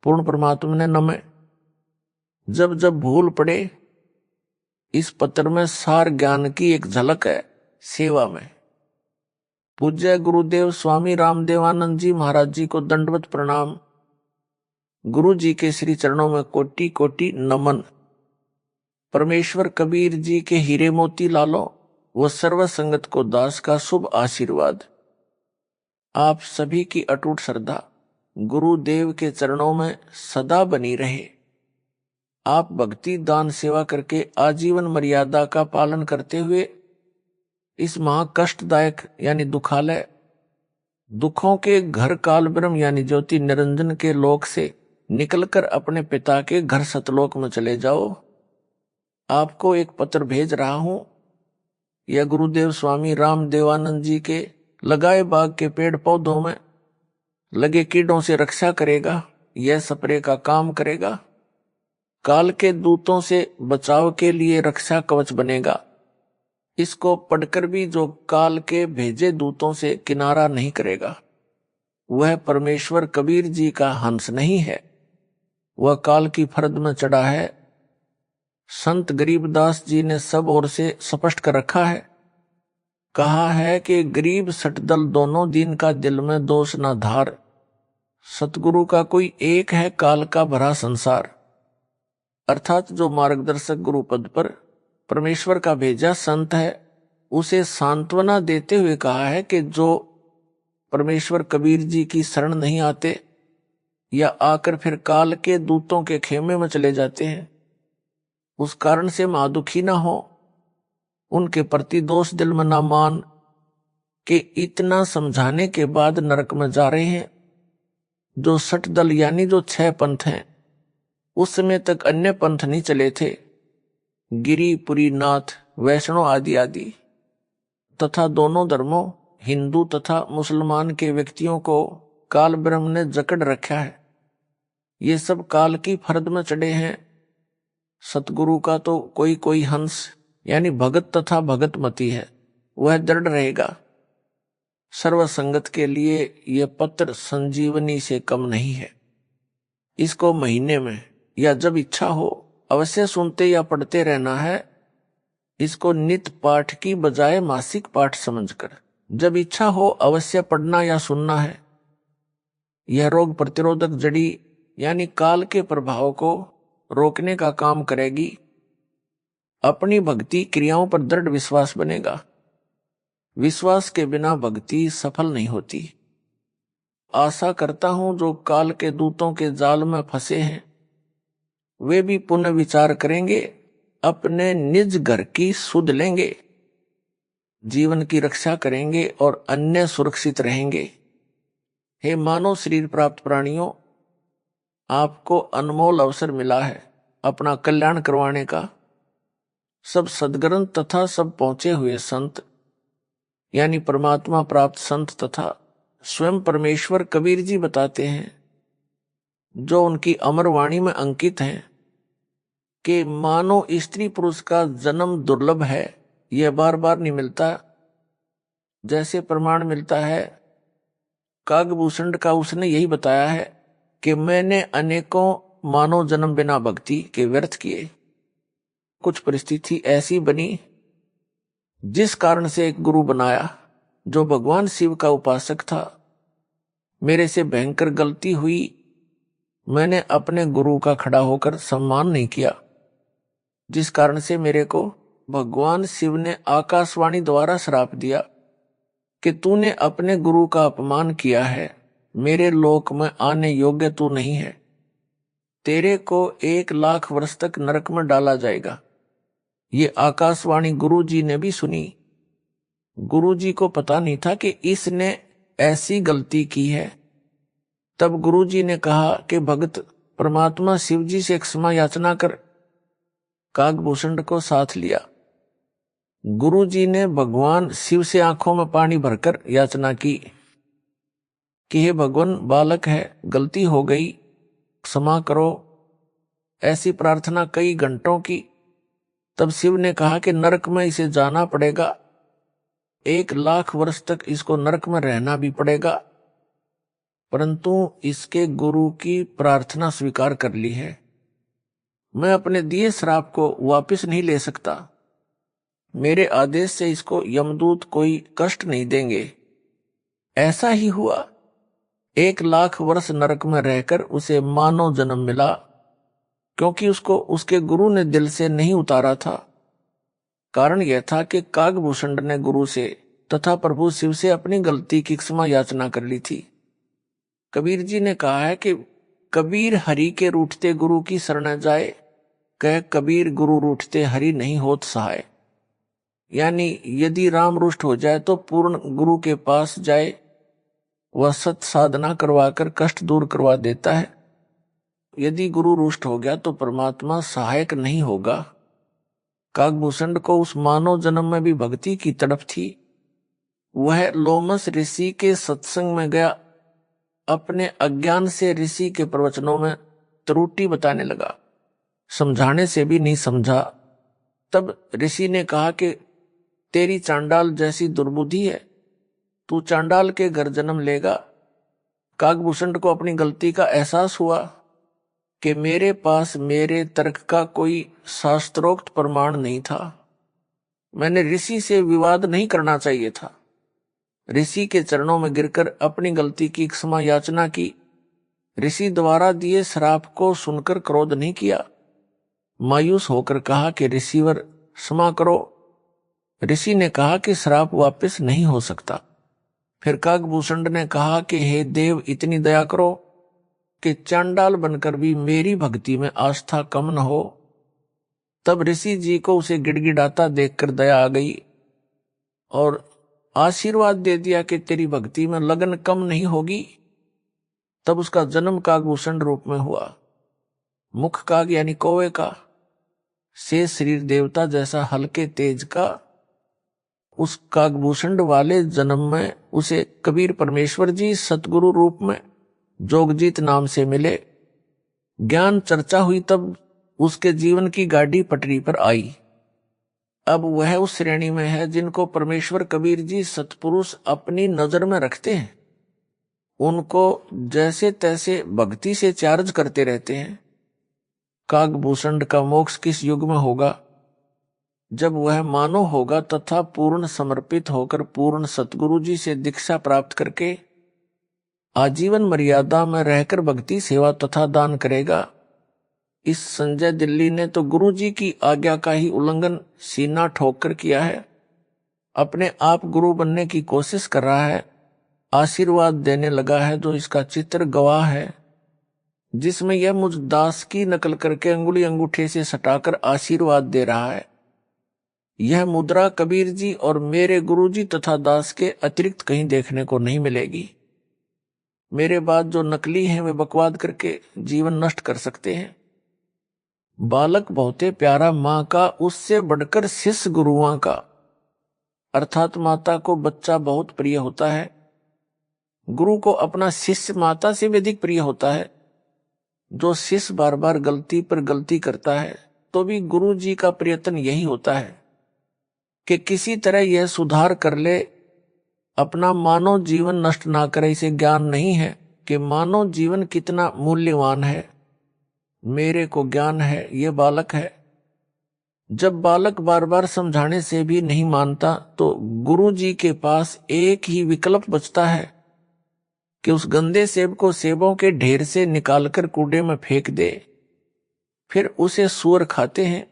पूर्ण परमात्मा ने नमः। जब जब भूल पड़े, इस पत्र में सार ज्ञान की एक झलक है सेवा में। पूज्य गुरुदेव स्वामी रामदेवानंद जी महाराज जी को दंडवत प्रणाम। गुरु जी के श्री चरणों में कोटि कोटि नमन। परमेश्वर कबीर जी के हीरे मोती लालो व सर्व संगत को दास का शुभ आशीर्वाद। आप सभी की अटूट श्रद्धा गुरुदेव के चरणों में सदा बनी रहे। आप भक्ति दान सेवा करके आजीवन मर्यादा का पालन करते हुए इस महाकष्टदायक यानी दुखालय, दुखों के घर काल ब्रह्म यानी ज्योति निरंजन के लोक से निकलकर अपने पिता के घर सतलोक में चले जाओ। आपको एक पत्र भेज रहा हूं। यह गुरुदेव स्वामी रामदेवानंद जी के लगाए बाग के पेड़ पौधों में लगे कीड़ों से रक्षा करेगा। यह स्प्रे का काम करेगा। काल के दूतों से बचाव के लिए रक्षा कवच बनेगा। इसको पढ़कर भी जो काल के भेजे दूतों से किनारा नहीं करेगा, वह परमेश्वर कबीर जी का हंस नहीं है, वह काल की फर्द में चढ़ा है। संत गरीबदास जी ने सब ओर से स्पष्ट कर रखा है। कहा है कि गरीब सटदल दोनों दिन का दिल में दोष ना धार। सतगुरु का कोई एक है काल का भरा संसार। अर्थात जो मार्गदर्शक गुरु पद पर परमेश्वर का भेजा संत है, उसे सांत्वना देते हुए कहा है कि जो परमेश्वर कबीर जी की शरण नहीं आते या आकर फिर काल के दूतों के खेमे में चले जाते हैं, उस कारण से महादुखी ना हो, उनके प्रति दोष दिल में ना मान कि इतना समझाने के बाद नरक में जा रहे हैं। जो 60 दल यानी जो 6 पंथ हैं, उस समय तक अन्य पंथ नहीं चले थे। गिरी पुरी नाथ वैष्णव आदि आदि तथा दोनों धर्मों हिंदू तथा मुसलमान के व्यक्तियों को काल ब्रह्म ने जकड़ रखा है। ये सब काल की फर्द में चढ़े हैं। सतगुरु का तो कोई कोई हंस यानी भगत तथा भगतमती है, वह दृढ़ रहेगा। सर्व संगत के लिए यह पत्र संजीवनी से कम नहीं है। इसको महीने में या जब इच्छा हो अवश्य सुनते या पढ़ते रहना है। इसको नित्य पाठ की बजाय मासिक पाठ समझकर जब इच्छा हो अवश्य पढ़ना या सुनना है। यह रोग प्रतिरोधक जड़ी यानी काल के प्रभाव को रोकने का काम करेगी। अपनी भक्ति क्रियाओं पर दृढ़ विश्वास बनेगा। विश्वास के बिना भक्ति सफल नहीं होती। आशा करता हूं जो काल के दूतों के जाल में फंसे हैं, वे भी पुनः विचार करेंगे, अपने निज घर की सुध लेंगे, जीवन की रक्षा करेंगे और अन्य सुरक्षित रहेंगे। हे मानव शरीर प्राप्त प्राणियों, आपको अनमोल अवसर मिला है अपना कल्याण करवाने का। सब सद्ग्रंथ तथा सब पहुंचे हुए संत यानी परमात्मा प्राप्त संत तथा स्वयं परमेश्वर कबीर जी बताते हैं, जो उनकी अमर वाणी में अंकित हैं, कि मानो स्त्री पुरुष का जन्म दुर्लभ है, यह बार बार नहीं मिलता। जैसे प्रमाण मिलता है कागभूषण का, उसने यही बताया है कि मैंने अनेकों मानव जन्म बिना भक्ति के व्यर्थ किए। कुछ परिस्थिति ऐसी बनी जिस कारण से एक गुरु बनाया जो भगवान शिव का उपासक था। मेरे से भयंकर गलती हुई, मैंने अपने गुरु का खड़ा होकर सम्मान नहीं किया, जिस कारण से मेरे को भगवान शिव ने आकाशवाणी द्वारा श्राप दिया कि तूने अपने गुरु का अपमान किया है, मेरे लोक में आने योग्य तू नहीं है, तेरे को 1 लाख वर्ष तक नरक में डाला जाएगा। ये आकाशवाणी गुरु जी ने भी सुनी। गुरु जी को पता नहीं था कि इसने ऐसी गलती की है। तब गुरु जी ने कहा कि भगत परमात्मा शिव जी से क्षमा याचना कर। कागभूषण को साथ लिया। गुरु जी ने भगवान शिव से आंखों में पानी भरकर याचना की कि हे भगवान, बालक है, गलती हो गई, क्षमा करो। ऐसी प्रार्थना कई घंटों की। तब शिव ने कहा कि नरक में इसे जाना पड़ेगा, 1 लाख वर्ष तक इसको नरक में रहना भी पड़ेगा। परंतु इसके गुरु की प्रार्थना स्वीकार कर ली है। मैं अपने दिए श्राप को वापस नहीं ले सकता। मेरे आदेश से इसको यमदूत कोई कष्ट नहीं देंगे। ऐसा ही हुआ। 1,00,000 वर्ष नरक में रहकर उसे मानव जन्म मिला, क्योंकि उसको उसके गुरु ने दिल से नहीं उतारा था। कारण यह था कि कागभूषण ने गुरु से तथा प्रभु शिव से अपनी गलती की क्षमा याचना कर ली थी। कबीर जी ने कहा है कि कबीर हरि के रूठते गुरु की शरण जाए, कह कबीर गुरु रूठते हरि नहीं होत सहाय। यानी यदि राम रुष्ट हो जाए तो पूर्ण गुरु के पास जाए, वह सत साधना करवाकर कष्ट दूर करवा देता है। यदि गुरु रुष्ट हो गया तो परमात्मा सहायक नहीं होगा। कागभूषण को उस मानव जन्म में भी भक्ति की तड़प थी। वह लोमस ऋषि के सत्संग में गया, अपने अज्ञान से ऋषि के प्रवचनों में त्रुटि बताने लगा, समझाने से भी नहीं समझा। तब ऋषि ने कहा कि तेरी चांडाल जैसी दुर्बुद्धि है, तू चांडाल के घर जन्म लेगा। कागभूषण को अपनी गलती का एहसास हुआ कि मेरे पास मेरे तर्क का कोई शास्त्रोक्त प्रमाण नहीं था। मैंने ऋषि से विवाद नहीं करना चाहिए था। ऋषि के चरणों में गिरकर अपनी गलती की क्षमा याचना की। ऋषि द्वारा दिए श्राप को सुनकर क्रोध नहीं किया। मायूस होकर कहा कि ऋषिवर क्षमा करो। ऋषि ने कहा कि श्राप वापस नहीं हो सकता। फिर कागभूषण ने कहा कि हे देव, इतनी दया करो कि चांडाल बनकर भी मेरी भक्ति में आस्था कम न हो। तब ऋषि जी को उसे गिड़गिड़ाता देखकर दया आ गई और आशीर्वाद दे दिया कि तेरी भक्ति में लगन कम नहीं होगी। तब उसका जन्म कागभूषण रूप में हुआ। मुख काग यानी कौवे का, से शरीर देवता जैसा हल्के तेज का। उस कागभूषण वाले जन्म में उसे कबीर परमेश्वर जी सतगुरु रूप में जोगजीत नाम से मिले। ज्ञान चर्चा हुई तब उसके जीवन की गाड़ी पटरी पर आई। अब वह उस श्रेणी में है जिनको परमेश्वर कबीर जी सतपुरुष अपनी नजर में रखते हैं। उनको जैसे तैसे भक्ति से चार्ज करते रहते हैं। कागभूषण का मोक्ष किस युग में होगा? जब वह मानव होगा तथा पूर्ण समर्पित होकर पूर्ण सतगुरु जी से दीक्षा प्राप्त करके आजीवन मर्यादा में रहकर भक्ति सेवा तथा दान करेगा। इस संजय दिल्ली ने तो गुरु जी की आज्ञा का ही उल्लंघन सीना ठोक कर किया है। अपने आप गुरु बनने की कोशिश कर रहा है, आशीर्वाद देने लगा है, जो इसका चित्र गवाह है, जिसमें यह मुझ दास की नकल करके अंगुली अंगूठे से सटाकर आशीर्वाद दे रहा है। यह मुद्रा कबीर जी और मेरे गुरु जी तथा दास के अतिरिक्त कहीं देखने को नहीं मिलेगी। मेरे बाद जो नकली हैं वे बकवाद करके जीवन नष्ट कर सकते हैं। बालक बहुते प्यारा माँ का, उससे बढ़कर शिष्य गुरुओं का। अर्थात माता को बच्चा बहुत प्रिय होता है, गुरु को अपना शिष्य माता से भी अधिक प्रिय होता है। जो शिष्य बार बार गलती पर गलती करता है तो भी गुरु जी का प्रयत्न यही होता है कि किसी तरह यह सुधार कर ले, अपना मानव जीवन नष्ट ना करे। इसे ज्ञान नहीं है कि मानव जीवन कितना मूल्यवान है। मेरे को ज्ञान है, ये बालक है। जब बालक बार बार समझाने से भी नहीं मानता तो गुरु जी के पास एक ही विकल्प बचता है कि उस गंदे सेब को सेबों के ढेर से निकालकर कूड़े में फेंक दे। फिर उसे सूअर खाते हैं।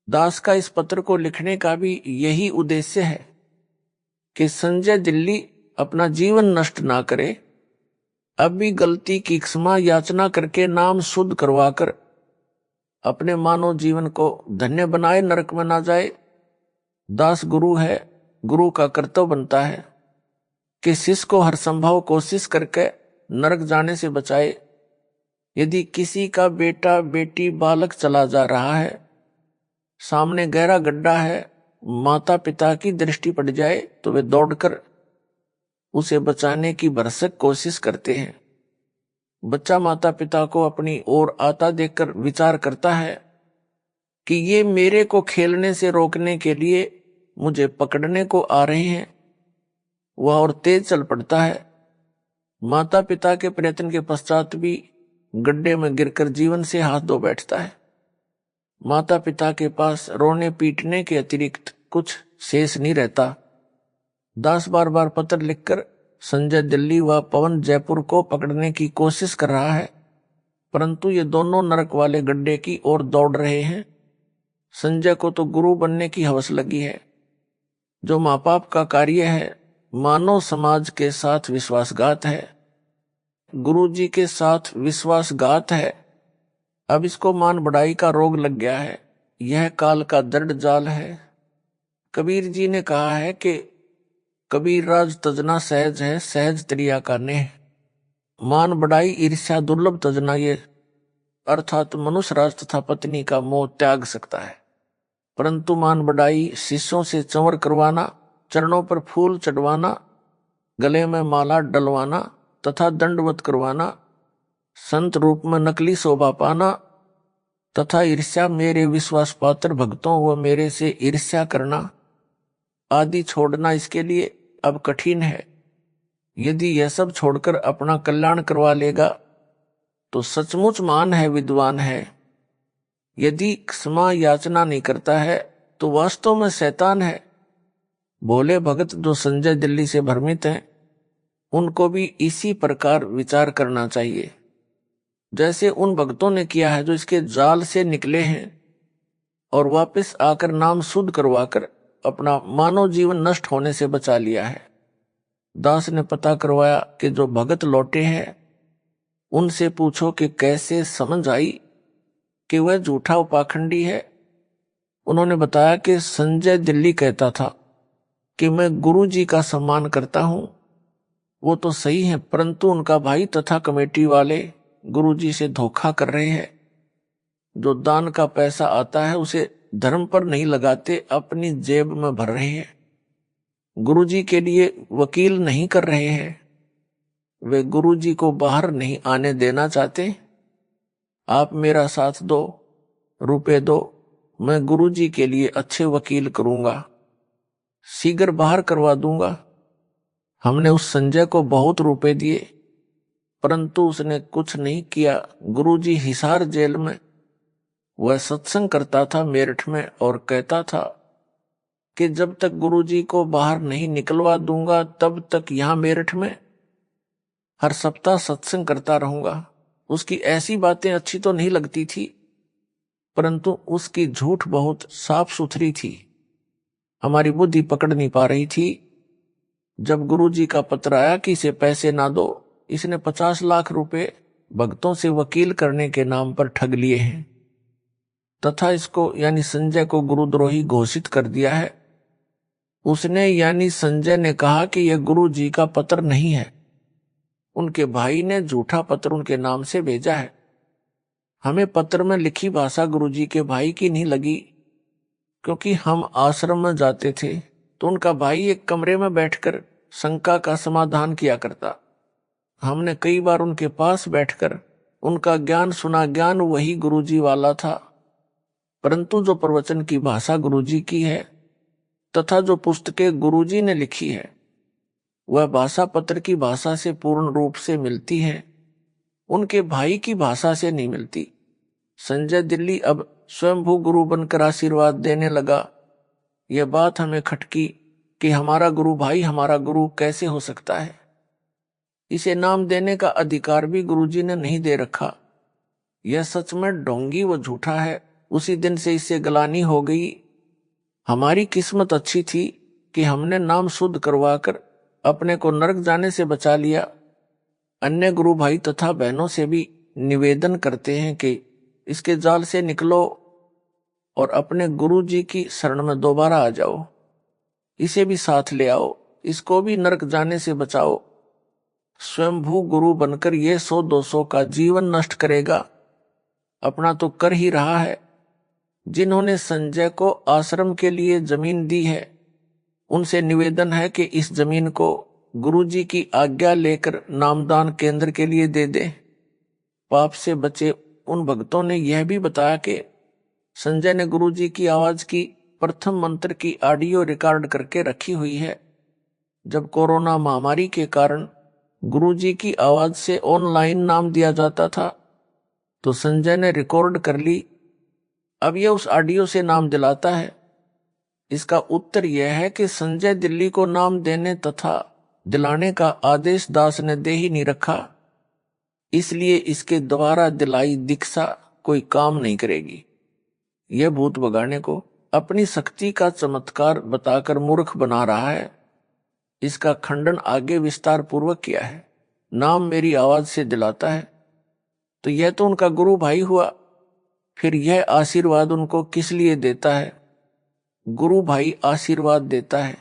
दास का इस पत्र को लिखने का भी यही उद्देश्य है कि संजय दिल्ली अपना जीवन नष्ट ना करे, अब भी गलती की क्षमा याचना करके नाम शुद्ध करवाकर अपने मानव जीवन को धन्य बनाए, नरक में ना जाए। दास गुरु है, गुरु का कर्तव्य बनता है कि शिष्य को हर संभव कोशिश करके नरक जाने से बचाए। यदि किसी का बेटा बेटी बालक चला जा रहा है, सामने गहरा गड्ढा है, माता पिता की दृष्टि पड़ जाए तो वे दौड़कर उसे बचाने की भरसक कोशिश करते हैं। बच्चा माता पिता को अपनी ओर आता देखकर विचार करता है कि ये मेरे को खेलने से रोकने के लिए मुझे पकड़ने को आ रहे हैं। वह और तेज चल पड़ता है। माता पिता के प्रयत्न के पश्चात भी गड्ढे में गिरकर जीवन से हाथ धो बैठता है। माता पिता के पास रोने पीटने के अतिरिक्त कुछ शेष नहीं रहता। दास बार बार पत्र लिखकर संजय दिल्ली व पवन जयपुर को पकड़ने की कोशिश कर रहा है, परंतु ये दोनों नरक वाले गड्ढे की ओर दौड़ रहे हैं। संजय को तो गुरु बनने की हवस लगी है। जो माँ बाप का कार्य है मानव समाज के साथ विश्वासघात है, गुरु जी के साथ विश्वासघात है। अब इसको मान बढ़ाई का रोग लग गया है। यह काल का दृढ़ जाल है। कबीर जी ने कहा है कि कबीर राज तजना सहज है, सहज त्रिया का नेह। मान बढ़ाई ईर्ष्या दुर्लभ तजना, ये अर्थात मनुष्य राज तथा पत्नी का मोह त्याग सकता है, परंतु मान बढ़ाई शिष्यों से चंवर करवाना, चरणों पर फूल चढ़वाना, गले में माला डलवाना तथा दंडवत करवाना, संत रूप में नकली शोभा पाना तथा ईर्ष्या मेरे विश्वास पात्र भक्तों व मेरे से ईर्ष्या करना आदि छोड़ना इसके लिए अब कठिन है। यदि यह सब छोड़कर अपना कल्याण करवा लेगा तो सचमुच महान है, विद्वान है। यदि क्षमा याचना नहीं करता है तो वास्तव में शैतान है। भोले भगत जो संजय दिल्ली से भ्रमित हैं, उनको भी इसी प्रकार विचार करना चाहिए जैसे उन भक्तों ने किया है जो इसके जाल से निकले हैं और वापस आकर नाम शुद्ध करवाकर अपना मानव जीवन नष्ट होने से बचा लिया है। दास ने पता करवाया कि जो भगत लौटे हैं उनसे पूछो कि कैसे समझ आई कि वह झूठा उपाखंडी है। उन्होंने बताया कि संजय दिल्ली कहता था कि मैं गुरु जी का सम्मान करता हूं। वो तो सही है, परंतु उनका भाई तथा कमेटी वाले गुरु जी से धोखा कर रहे हैं। जो दान का पैसा आता है उसे धर्म पर नहीं लगाते, अपनी जेब में भर रहे हैं। गुरु जी के लिए वकील नहीं कर रहे हैं। वे गुरु जी को बाहर नहीं आने देना चाहते। आप मेरा साथ दो, रुपए दो, मैं गुरु जी के लिए अच्छे वकील करूंगा, शीघ्र बाहर करवा दूंगा। हमने उस संजय को बहुत रुपए दिए, परंतु उसने कुछ नहीं किया। गुरुजी हिसार जेल में वह सत्संग करता था मेरठ में और कहता था कि जब तक गुरुजी को बाहर नहीं निकलवा दूंगा तब तक यहां मेरठ में हर सप्ताह सत्संग करता रहूंगा। उसकी ऐसी बातें अच्छी तो नहीं लगती थी, परंतु उसकी झूठ बहुत साफ सुथरी थी। हमारी बुद्धि पकड़ नहीं पा रही थी। जब गुरुजी का पत्र आया कि इसे पैसे ना दो, इसने 50 लाख रुपए भक्तों से वकील करने के नाम पर ठग लिए हैं तथा इसको यानी संजय को गुरुद्रोही घोषित कर दिया है। उसने यानी संजय ने कहा कि यह गुरु जी का पत्र नहीं है, उनके भाई ने झूठा पत्र उनके नाम से भेजा है। हमें पत्र में लिखी भाषा गुरुजी के भाई की नहीं लगी, क्योंकि हम आश्रम में जाते थे तो उनका भाई एक कमरे में बैठकर शंका का समाधान किया करता। हमने कई बार उनके पास बैठकर उनका ज्ञान सुना। ज्ञान वही गुरुजी वाला था, परंतु जो प्रवचन की भाषा गुरुजी की है तथा जो पुस्तकें गुरुजी ने लिखी है वह भाषा पत्र की भाषा से पूर्ण रूप से मिलती है, उनके भाई की भाषा से नहीं मिलती। संजय दिल्ली अब स्वयंभू गुरु बनकर आशीर्वाद देने लगा। यह बात हमें खटकी कि हमारा गुरु भाई हमारा गुरु कैसे हो सकता है। इसे नाम देने का अधिकार भी गुरुजी ने नहीं दे रखा। यह सच में ढोंगी व झूठा है। उसी दिन से इसे गलानी हो गई। हमारी किस्मत अच्छी थी कि हमने नाम शुद्ध करवाकर अपने को नरक जाने से बचा लिया। अन्य गुरु भाई तथा बहनों से भी निवेदन करते हैं कि इसके जाल से निकलो और अपने गुरु जी की शरण में दोबारा आ जाओ। इसे भी साथ ले आओ, इसको भी नरक जाने से बचाओ। स्वयंभू गुरु बनकर ये 100-200 का जीवन नष्ट करेगा, अपना तो कर ही रहा है। जिन्होंने संजय को आश्रम के लिए जमीन दी है उनसे निवेदन है कि इस जमीन को गुरुजी की आज्ञा लेकर नामदान केंद्र के लिए दे दे। पाप से बचे उन भक्तों ने यह भी बताया कि संजय ने गुरुजी की आवाज की प्रथम मंत्र की ऑडियो रिकॉर्ड करके रखी हुई है। जब कोरोना महामारी के कारण गुरुजी की आवाज से ऑनलाइन नाम दिया जाता था, तो संजय ने रिकॉर्ड कर ली। अब यह उस ऑडियो से नाम दिलाता है। इसका उत्तर यह है कि संजय दिल्ली को नाम देने तथा दिलाने का आदेश दास ने दे ही नहीं रखा, इसलिए इसके द्वारा दिलाई दीक्षा कोई काम नहीं करेगी। यह भूत भगाने को अपनी शक्ति का चमत्कार बताकर मूर्ख बना रहा है। इसका खंडन आगे विस्तार पूर्वक किया है। नाम मेरी आवाज से दिलाता है, तो यह तो उनका गुरु भाई हुआ, फिर यह आशीर्वाद उनको किस लिए देता है? गुरु भाई आशीर्वाद देता है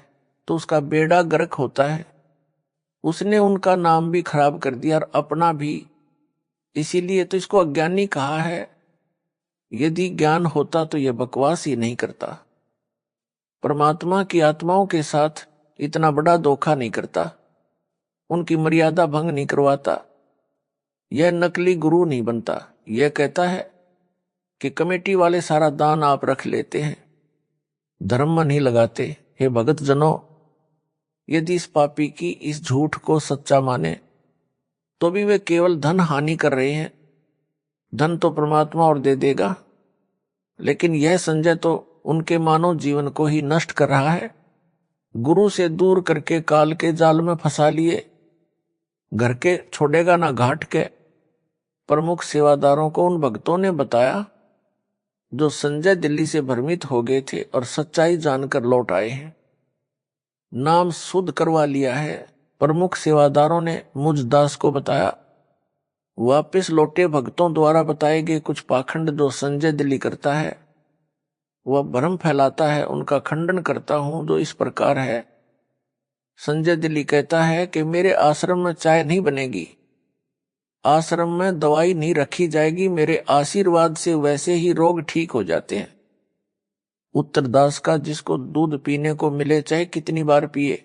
तो उसका बेड़ा गर्क होता है। उसने उनका नाम भी खराब कर दिया और अपना भी, इसीलिए तो इसको अज्ञानी कहा है। यदि ज्ञान होता तो यह बकवास ही नहीं करता। परमात्मा की आत्माओं के साथ इतना बड़ा धोखा नहीं करता, उनकी मर्यादा भंग नहीं करवाता। यह नकली गुरु नहीं बनता। यह कहता है कि कमेटी वाले सारा दान आप रख लेते हैं, धर्म नहीं लगाते। हे भगत जनों, यदि इस पापी की इस झूठ को सच्चा माने तो भी वे केवल धन हानि कर रहे हैं। धन तो परमात्मा और दे देगा, लेकिन यह संजय तो उनके मानव जीवन को ही नष्ट कर रहा है। गुरु से दूर करके काल के जाल में फंसा लिए, घर के छोड़ेगा ना घाट के। प्रमुख सेवादारों को उन भक्तों ने बताया जो संजय दिल्ली से भ्रमित हो गए थे और सच्चाई जानकर लौट आए हैं। नाम शुद्ध करवा लिया है। प्रमुख सेवादारों ने मुझ दास को बताया। वापस लौटे भक्तों द्वारा बताए गए कुछ पाखंड जो संजय दिल्ली करता है, वह भ्रम फैलाता है, उनका खंडन करता हूं, जो इस प्रकार है। संजय दिल्ली कहता है कि मेरे आश्रम में चाय नहीं बनेगी, आश्रम में दवाई नहीं रखी जाएगी, मेरे आशीर्वाद से वैसे ही रोग ठीक हो जाते हैं। उत्तरदास का जिसको दूध पीने को मिले चाहे कितनी बार पिए,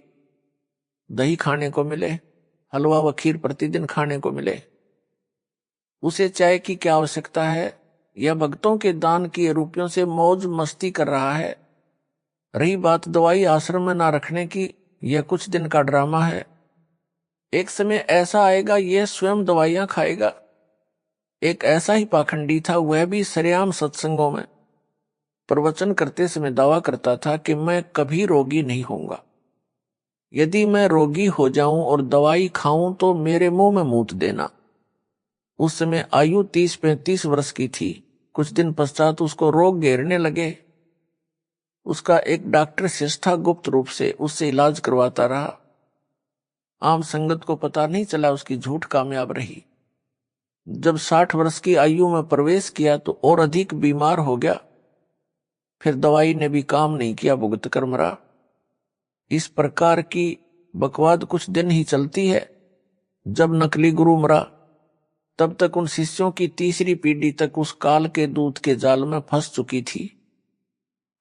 दही खाने को मिले, हलवा व खीर प्रतिदिन खाने को मिले, उसे चाय की क्या आवश्यकता है? यह भक्तों के दान किए रुपयों से मौज मस्ती कर रहा है। रही बात दवाई आश्रम में ना रखने की, यह कुछ दिन का ड्रामा है। एक समय ऐसा आएगा यह स्वयं दवाइयां खाएगा। एक ऐसा ही पाखंडी था, वह भी सरेआम सत्संगों में प्रवचन करते समय दावा करता था कि मैं कभी रोगी नहीं होऊंगा। यदि मैं रोगी हो जाऊं और दवाई खाऊं तो मेरे मुंह में मूत देना। उस समय आयु 30-35 वर्ष की थी। कुछ दिन पश्चात उसको रोग घेरने लगे। उसका एक डॉक्टर शिष्टा गुप्त रूप से उससे इलाज करवाता रहा। आम संगत को पता नहीं चला, उसकी झूठ कामयाब रही। जब 60 वर्ष की आयु में प्रवेश किया तो और अधिक बीमार हो गया। फिर दवाई ने भी काम नहीं किया, भुगत कर मरा। इस प्रकार की बकवाद कुछ दिन ही चलती है। जब नकली गुरु मरा तब तक उन शिष्यों की तीसरी पीढ़ी तक उस काल के दूत के जाल में फंस चुकी थी।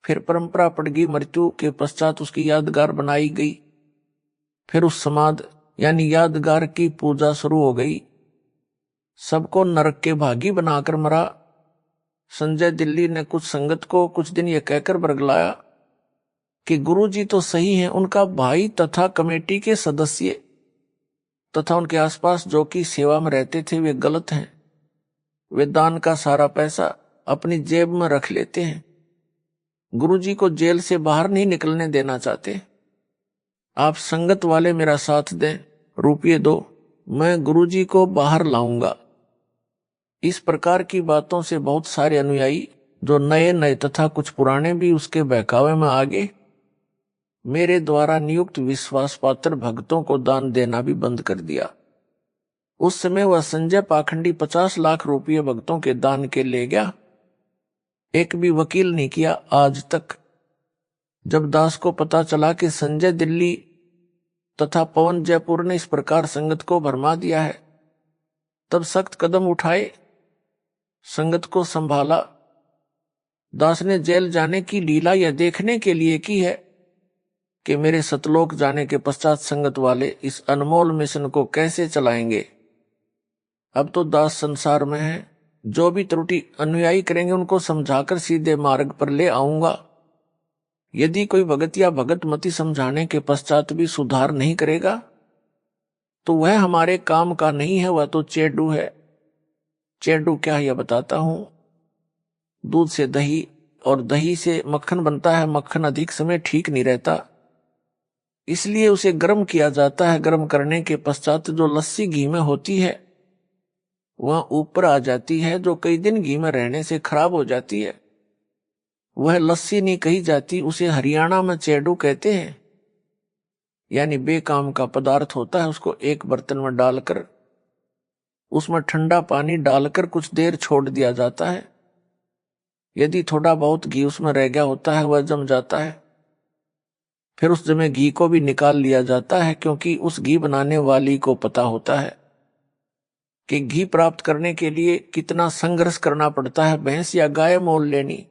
फिर परंपरा पड़ गई, मृत्यु के पश्चात उसकी यादगार बनाई गई। फिर उस समाध यानी यादगार की पूजा शुरू हो गई। सबको नरक के भागी बनाकर मरा। संजय दिल्ली ने कुछ संगत को कुछ दिन यह कहकर बरगलाया कि गुरुजी तो सही हैं, उनका भाई तथा कमेटी के सदस्य तथा उनके आसपास जो कि सेवा में रहते थे वे गलत हैं। वे दान का सारा पैसा अपनी जेब में रख लेते हैं। गुरुजी को जेल से बाहर नहीं निकलने देना चाहते। आप संगत वाले मेरा साथ दें, रुपये दो, मैं गुरुजी को बाहर लाऊंगा। इस प्रकार की बातों से बहुत सारे अनुयायी जो नए नए तथा कुछ पुराने भी उसके बहकावे में आ गए। मेरे द्वारा नियुक्त विश्वास पात्र भक्तों को दान देना भी बंद कर दिया। उस समय वह संजय पाखंडी 50 लाख रुपये भक्तों के दान के ले गया। एक भी वकील नहीं किया आज तक। जब दास को पता चला कि संजय दिल्ली तथा पवन जयपुर ने इस प्रकार संगत को भरमा दिया है, तब सख्त कदम उठाए, संगत को संभाला। दास ने जेल जाने की लीला यह देखने के लिए की है कि मेरे सतलोक जाने के पश्चात संगत वाले इस अनमोल मिशन को कैसे चलाएंगे। अब तो दास संसार में है, जो भी त्रुटि अनुयायी करेंगे उनको समझाकर सीधे मार्ग पर ले आऊंगा। यदि कोई भगत या भगत मति समझाने के पश्चात भी सुधार नहीं करेगा तो वह हमारे काम का नहीं है, वह तो चेडू है। चेडू क्या है यह बताता हूं। दूध से दही और दही से मक्खन बनता है। मक्खन अधिक समय ठीक नहीं रहता, इसलिए उसे गर्म किया जाता है। गर्म करने के पश्चात जो लस्सी घी में होती है वह ऊपर आ जाती है, जो कई दिन घी में रहने से खराब हो जाती है। वह लस्सी नहीं कही जाती, उसे हरियाणा में चेडू कहते हैं। यानी बेकाम का पदार्थ होता है। उसको एक बर्तन में डालकर उसमें ठंडा पानी डालकर कुछ देर छोड़ दिया जाता है। यदि थोड़ा बहुत घी उसमें रह गया होता है वह जम जाता है। फिर उस जमे घी को भी निकाल लिया जाता है, क्योंकि उस घी बनाने वाली को पता होता है कि घी प्राप्त करने के लिए कितना संघर्ष करना पड़ता है। भैंस या गाय मोल लेनी,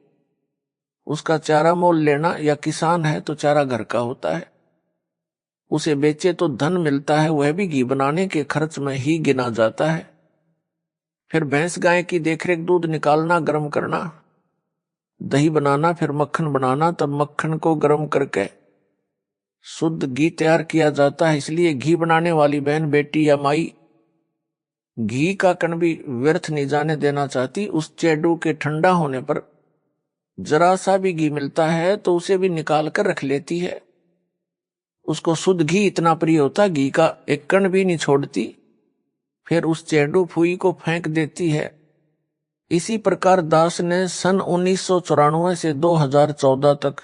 उसका चारा मोल लेना, या किसान है तो चारा घर का होता है, उसे बेचे तो धन मिलता है, वह भी घी बनाने के खर्च में ही गिना जाता है। फिर भैंस गाय की देखरेख, दूध निकालना, गर्म करना, दही बनाना, फिर मक्खन बनाना, तब मक्खन को गर्म करके शुद्ध घी तैयार किया जाता है। इसलिए घी बनाने वाली बहन, बेटी या माई घी का कण भी व्यर्थ नहीं जाने देना चाहती। उस चेडू के ठंडा होने पर जरा सा भी घी मिलता है तो उसे भी निकाल कर रख लेती है। उसको शुद्ध घी इतना प्रिय होता, घी का एक कण भी नहीं छोड़ती। फिर उस चेडू फुई को फेंक देती है। इसी प्रकार दास ने सन 1994 से 2014 तक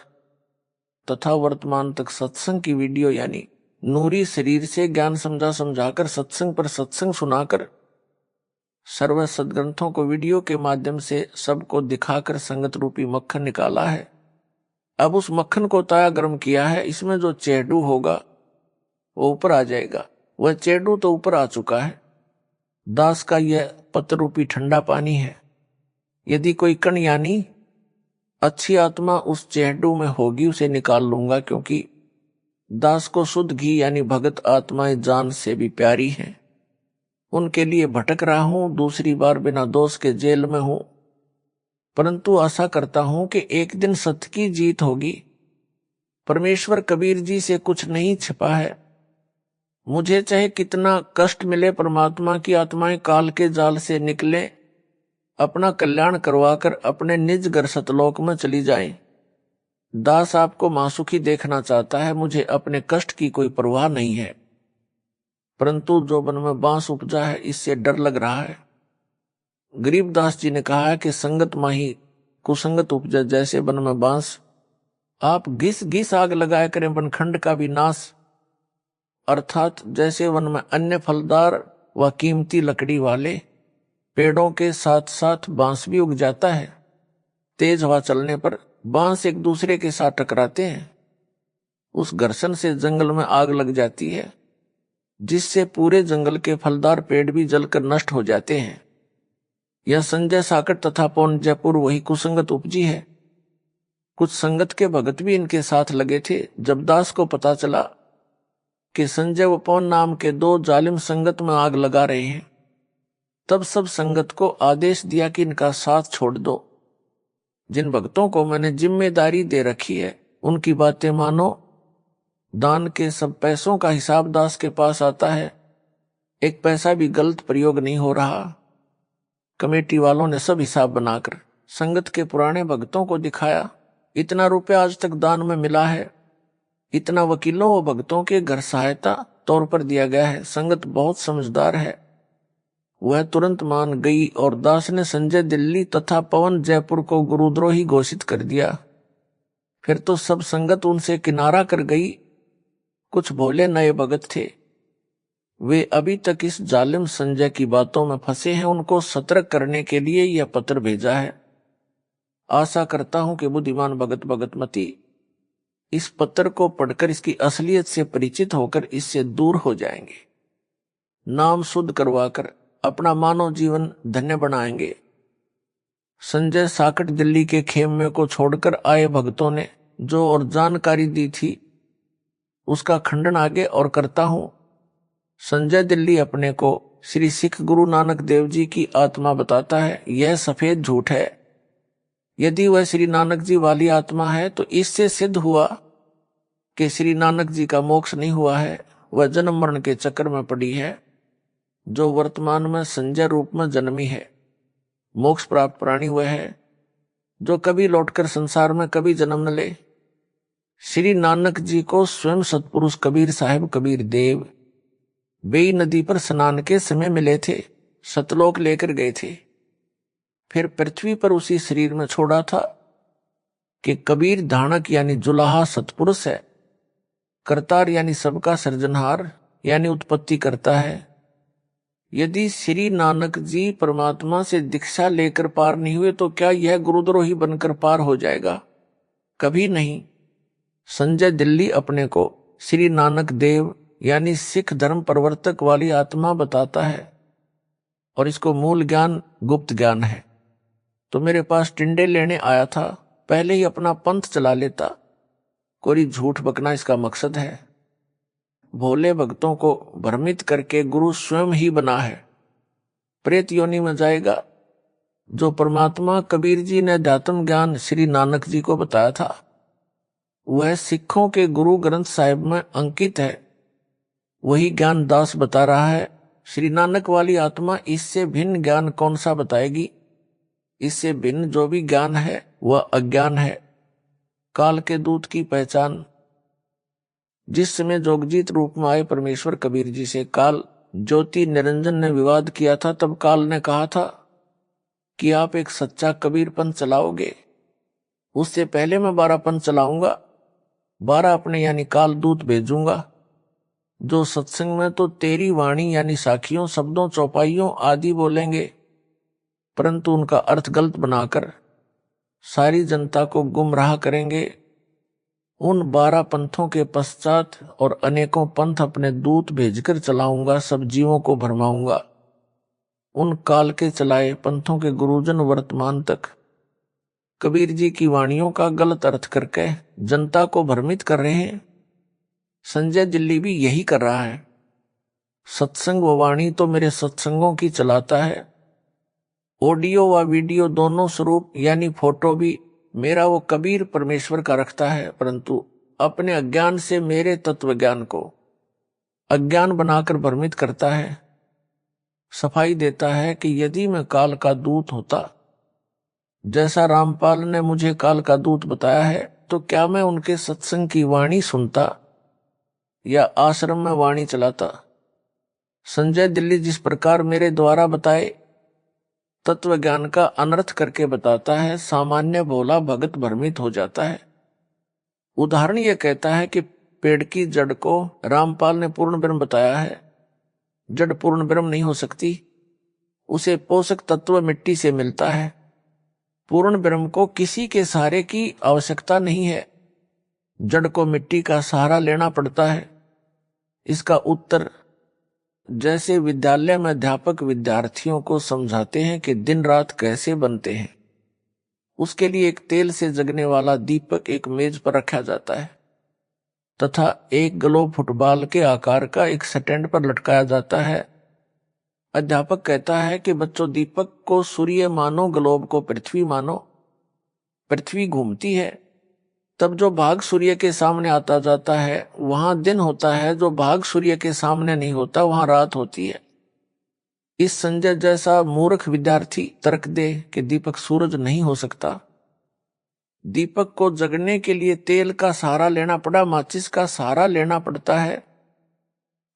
तथा वर्तमान तक सत्संग की वीडियो यानी नूरी शरीर से ज्ञान समझाकर सत्संग पर सत्संग सुनाकर सर्व सदग्रंथों को वीडियो के माध्यम से सबको दिखाकर संगत रूपी मक्खन निकाला है। अब उस मक्खन को ताया गर्म किया है। इसमें जो चेडू होगा वो ऊपर आ जाएगा। वह चेडू तो ऊपर आ चुका है। दास का यह पत्र रूपी ठंडा पानी है। यदि कोई कण यानी अच्छी आत्मा उस चेडू में होगी उसे निकाल लूंगा, क्योंकि दास को शुद्ध घी यानी भगत आत्माएं जान से भी प्यारी हैं। उनके लिए भटक रहा हूं, दूसरी बार बिना दोष के जेल में हूं, परंतु आशा करता हूं कि एक दिन सत्य की जीत होगी। परमेश्वर कबीर जी से कुछ नहीं छिपा है। मुझे चाहे कितना कष्ट मिले, परमात्मा की आत्माएं काल के जाल से निकले, अपना कल्याण करवाकर अपने निज घर सतलोक में चली जाएं। दास आपको मासुखी देखना चाहता है, मुझे अपने कष्ट की कोई परवाह नहीं है, परंतु जो मन में बांस उपजा है इससे डर लग रहा है। गरीबदास जी ने कहा है कि संगत माही कुसंगत उपजा, जैसे वन में बांस। आप घिस घिस आग लगाया करें वनखंड का भी नाश, अर्थात जैसे वन में अन्य फलदार व कीमती लकड़ी वाले पेड़ों के साथ साथ बांस भी उग जाता है। तेज हवा चलने पर बांस एक दूसरे के साथ टकराते हैं, उस घर्षण से जंगल में आग लग जाती है, जिससे पूरे जंगल के फलदार पेड़ भी जलकर नष्ट हो जाते हैं। यह संजय साकट तथा पौन जयपुर वही कुसंगत उपजी है। कुछ संगत के भगत भी इनके साथ लगे थे। जब दास को पता चला कि संजय व पौन नाम के दो जालिम संगत में आग लगा रहे हैं, तब सब संगत को आदेश दिया कि इनका साथ छोड़ दो। जिन भक्तों को मैंने जिम्मेदारी दे रखी है उनकी बातें मानो। दान के सब पैसों का हिसाब दास के पास आता है, एक पैसा भी गलत प्रयोग नहीं हो रहा। कमेटी वालों ने सब हिसाब बनाकर संगत के पुराने भक्तों को दिखाया। इतना रुपया आज तक दान में मिला है, इतना वकीलों व भक्तों के घर सहायता तौर पर दिया गया है। संगत बहुत समझदार है, वह तुरंत मान गई और दास ने संजय दिल्ली तथा पवन जयपुर को गुरुद्रोही घोषित कर दिया। फिर तो सब संगत उनसे किनारा कर गई। कुछ भोले नए भगत थे, वे अभी तक इस जालिम संजय की बातों में फंसे हैं। उनको सतर्क करने के लिए यह पत्र भेजा है। आशा करता हूं कि बुद्धिमान भगत भगतमती इस पत्र को पढ़कर इसकी असलियत से परिचित होकर इससे दूर हो जाएंगे, नाम शुद्ध करवाकर अपना मानव जीवन धन्य बनाएंगे। संजय साकट दिल्ली के खेमे को छोड़कर आए भक्तों ने जो और जानकारी दी थी उसका खंडन आगे और करता हूं। संजय दिल्ली अपने को श्री सिख गुरु नानक देव जी की आत्मा बताता है, यह सफेद झूठ है। यदि वह श्री नानक जी वाली आत्मा है तो इससे सिद्ध हुआ कि श्री नानक जी का मोक्ष नहीं हुआ है। वह जन्म मरण के चक्कर में पड़ी है, जो वर्तमान में संजय रूप में जन्मी है। मोक्ष प्राप्त प्राणी वह है जो कभी लौटकर संसार में कभी जन्म न ले। श्री नानक जी को स्वयं सतपुरुष कबीर साहिब कबीर देव बेई नदी पर स्नान के समय मिले थे, सतलोक लेकर गए थे, फिर पृथ्वी पर उसी शरीर में छोड़ा था कि कबीर धानक यानी जुलाहा सतपुरुष है, करतार यानी सबका सृजनहार यानी उत्पत्ति करता है। यदि श्री नानक जी परमात्मा से दीक्षा लेकर पार नहीं हुए तो क्या यह गुरुद्रोही बनकर पार हो जाएगा? कभी नहीं। संजय दिल्ली अपने को श्री नानक देव यानी सिख धर्म प्रवर्तक वाली आत्मा बताता है और इसको मूल ज्ञान गुप्त ज्ञान है। तो मेरे पास टिंडे लेने आया था, पहले ही अपना पंथ चला लेता। कोई झूठ बकना इसका मकसद है। भोले भक्तों को भ्रमित करके गुरु स्वयं ही बना है। प्रेत योनि में जाएगा। जो परमात्मा कबीर जी ने अध्यात्म ज्ञान श्री नानक जी को बताया था, वह सिखों के गुरु ग्रंथ साहिब में अंकित है। वही ज्ञान दास बता रहा है। श्री नानक वाली आत्मा इससे भिन्न ज्ञान कौन सा बताएगी? इससे भिन्न जो भी ज्ञान है वह अज्ञान है। काल के दूत की पहचान। जिस समय जोगजीत रूप में आए परमेश्वर कबीर जी से काल ज्योति निरंजन ने विवाद किया था, तब काल ने कहा था कि आप एक सच्चा कबीर पंथ चलाओगे, उससे पहले मैं 12 पंथ चलाऊंगा, 12 अपने यानी काल दूत भेजूंगा, जो सत्संग में तो तेरी वाणी यानी साखियों शब्दों चौपाइयों आदि बोलेंगे, परंतु उनका अर्थ गलत बनाकर सारी जनता को गुमराह करेंगे। उन 12 पंथों के पश्चात और अनेकों पंथ अपने दूत भेजकर चलाऊंगा, सब जीवों को भरमाऊंगा। उन काल के चलाए पंथों के गुरुजन वर्तमान तक कबीर जी की वाणियों का गलत अर्थ करके जनता को भ्रमित कर रहे हैं। संजय दिल्ली भी यही कर रहा है। सत्संग व वाणी तो मेरे सत्संगों की चलाता है, ऑडियो व वीडियो दोनों स्वरूप यानी फोटो भी मेरा वो कबीर परमेश्वर का रखता है, परंतु अपने अज्ञान से मेरे तत्व ज्ञान को अज्ञान बनाकर भ्रमित करता है। सफाई देता है कि यदि मैं काल का दूत होता, जैसा रामपाल ने मुझे काल का दूत बताया है, तो क्या मैं उनके सत्संग की वाणी सुनता या आश्रम में वाणी चलाता? संजय दिल्ली जिस प्रकार मेरे द्वारा बताए तत्व ज्ञान का अनर्थ करके बताता है, सामान्य भोला भगत भ्रमित हो जाता है। उदाहरण यह कहता है कि पेड़ की जड़ को रामपाल ने पूर्ण ब्रह्म बताया है। जड़ पूर्ण ब्रह्म नहीं हो सकती, उसे पोषक तत्व मिट्टी से मिलता है। पूर्ण ब्रह्म को किसी के सहारे की आवश्यकता नहीं है, जड़ को मिट्टी का सहारा लेना पड़ता है। इसका उत्तर जैसे विद्यालय में अध्यापक विद्यार्थियों को समझाते हैं कि दिन रात कैसे बनते हैं, उसके लिए एक तेल से जगने वाला दीपक एक मेज पर रखा जाता है तथा एक ग्लोब फुटबॉल के आकार का एक स्टैंड पर लटकाया जाता है। अध्यापक कहता है कि बच्चों, दीपक को सूर्य मानो, ग्लोब को पृथ्वी मानो। पृथ्वी घूमती है, तब जो भाग सूर्य के सामने आता जाता है वहां दिन होता है, जो भाग सूर्य के सामने नहीं होता वहां रात होती है। इस संजय जैसा मूर्ख विद्यार्थी तर्क दे कि दीपक सूरज नहीं हो सकता। दीपक को जगने के लिए तेल का सहारा लेना पड़ा, माचिस का सहारा लेना पड़ता है।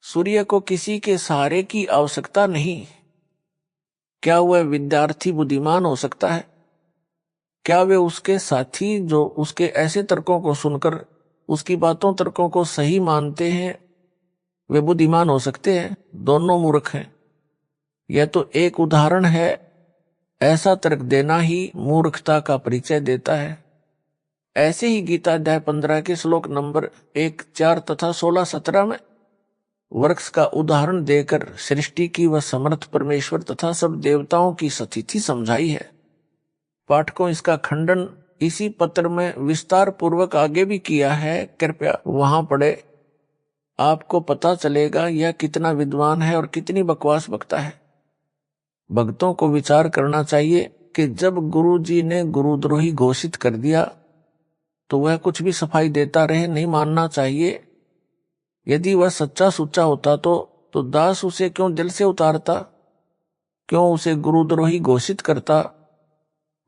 सूर्य को किसी के सहारे की आवश्यकता नहीं। क्या वह विद्यार्थी बुद्धिमान हो सकता है? क्या वे उसके साथी जो उसके ऐसे तर्कों को सुनकर उसकी बातों तर्कों को सही मानते हैं, वे बुद्धिमान हो सकते हैं? दोनों मूर्ख हैं। यह तो एक उदाहरण है। ऐसा तर्क देना ही मूर्खता का परिचय देता है। ऐसे ही गीता अध्याय 15 के श्लोक नंबर 1, 4 तथा 16, 17 में वृक्ष का उदाहरण देकर सृष्टि की व समर्थ परमेश्वर तथा सब देवताओं की स्थिति समझाई है। पाठकों, इसका खंडन इसी पत्र में विस्तार पूर्वक आगे भी किया है, कृपया वहां पढ़े। आपको पता चलेगा यह कितना विद्वान है और कितनी बकवास बकता है। भक्तों को विचार करना चाहिए कि जब गुरु जी ने गुरुद्रोही घोषित कर दिया तो वह कुछ भी सफाई देता रहे, नहीं मानना चाहिए। यदि वह सच्चा सुच्चा होता तो दास उसे क्यों दिल से उतारता, क्यों उसे गुरुद्रोही घोषित करता।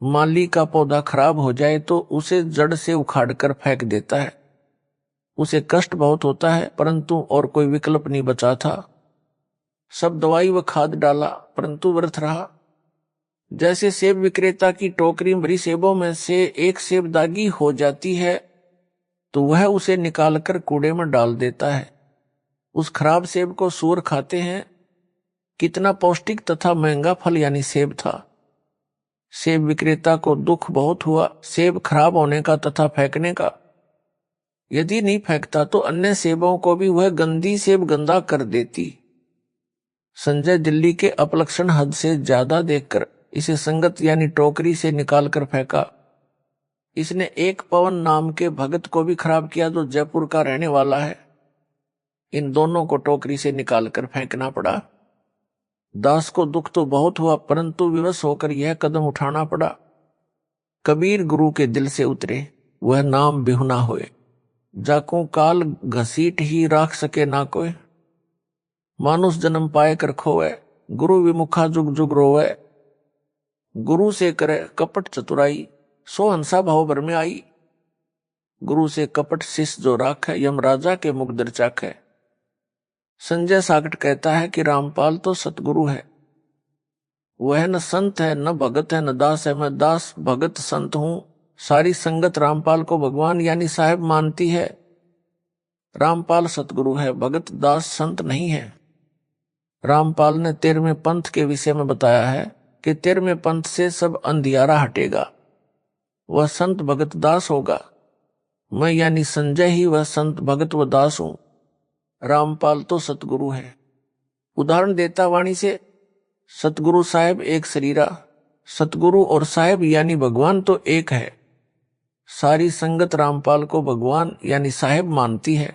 माली का पौधा खराब हो जाए तो उसे जड़ से उखाड़कर फेंक देता है। उसे कष्ट बहुत होता है, परंतु और कोई विकल्प नहीं बचा था। सब दवाई व खाद डाला, परंतु व्यर्थ रहा। जैसे सेब विक्रेता की टोकरी भरी सेबों में से एक सेब दागी हो जाती है तो वह उसे निकालकर कूड़े में डाल देता है। उस खराब सेब को सूअर खाते हैं। कितना पौष्टिक तथा महंगा फल यानी सेब था। सेब विक्रेता को दुख बहुत हुआ सेब खराब होने का तथा फेंकने का। यदि नहीं फेंकता तो अन्य सेबों को भी वह गंदी सेब गंदा कर देती। संजय दिल्ली के अपलक्षण हद से ज्यादा देखकर इसे संगत यानी टोकरी से निकालकर फेंका। इसने एक पवन नाम के भगत को भी खराब किया जो जयपुर का रहने वाला है। इन दोनों को टोकरी से निकालकर फेंकना पड़ा। दास को दुख तो बहुत हुआ, परंतु विवश होकर यह कदम उठाना पड़ा। कबीर गुरु के दिल से उतरे, वह नाम बिहुना होए। जाको काल घसीट ही राख सके ना कोई। मानुष जन्म पाए कर खोए, गुरु विमुखा जुग जुग रोवे। गुरु से करे कपट चतुराई, सो हंसा भाव भर में आई। गुरु से कपट शिष्य जो राख है, यमराजा के मुख दर चाख है। संजय साकट कहता है कि रामपाल तो सतगुरु है। वह न संत है, न भगत है, न दास है। मैं दास भगत संत हूं। सारी संगत रामपाल को भगवान यानी साहेब मानती है। रामपाल सतगुरु है, भगत दास संत नहीं है। रामपाल ने 13वें पंथ के विषय में बताया है कि 13वें पंथ से सब अंधियारा हटेगा, वह संत भगत दास होगा। मैं यानी संजय ही वह संत भगत व दास हूं। रामपाल तो सतगुरु है। उदाहरण देता वाणी से, सतगुरु साहेब एक शरीरा। सतगुरु और साहेब यानी भगवान तो एक है। सारी संगत रामपाल को भगवान यानी साहेब मानती है,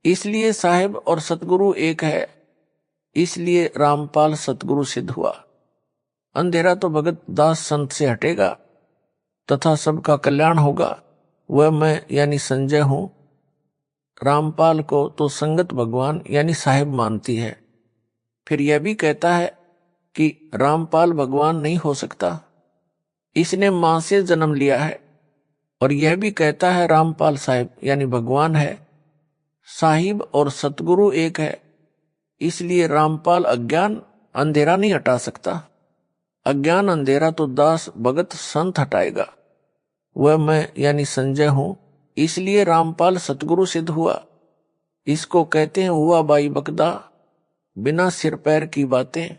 इसलिए साहेब और सतगुरु एक है। इसलिए रामपाल सतगुरु सिद्ध हुआ। अंधेरा तो भगत दास संत से हटेगा तथा सबका कल्याण होगा। वह मैं यानी संजय हूं। रामपाल को तो संगत भगवान यानी साहेब मानती है। फिर यह भी कहता है कि रामपाल भगवान नहीं हो सकता, इसने मां से जन्म लिया है। और यह भी कहता है रामपाल साहेब यानी भगवान है। साहिब और सतगुरु एक है, इसलिए रामपाल अज्ञान अंधेरा नहीं हटा सकता। अज्ञान अंधेरा तो दास भगत संत हटाएगा। वह मैं यानी संजय हूं, इसलिए रामपाल सतगुरु सिद्ध हुआ। इसको कहते हैं हुआ बाई बकदा, बिना सिर पैर की बातें।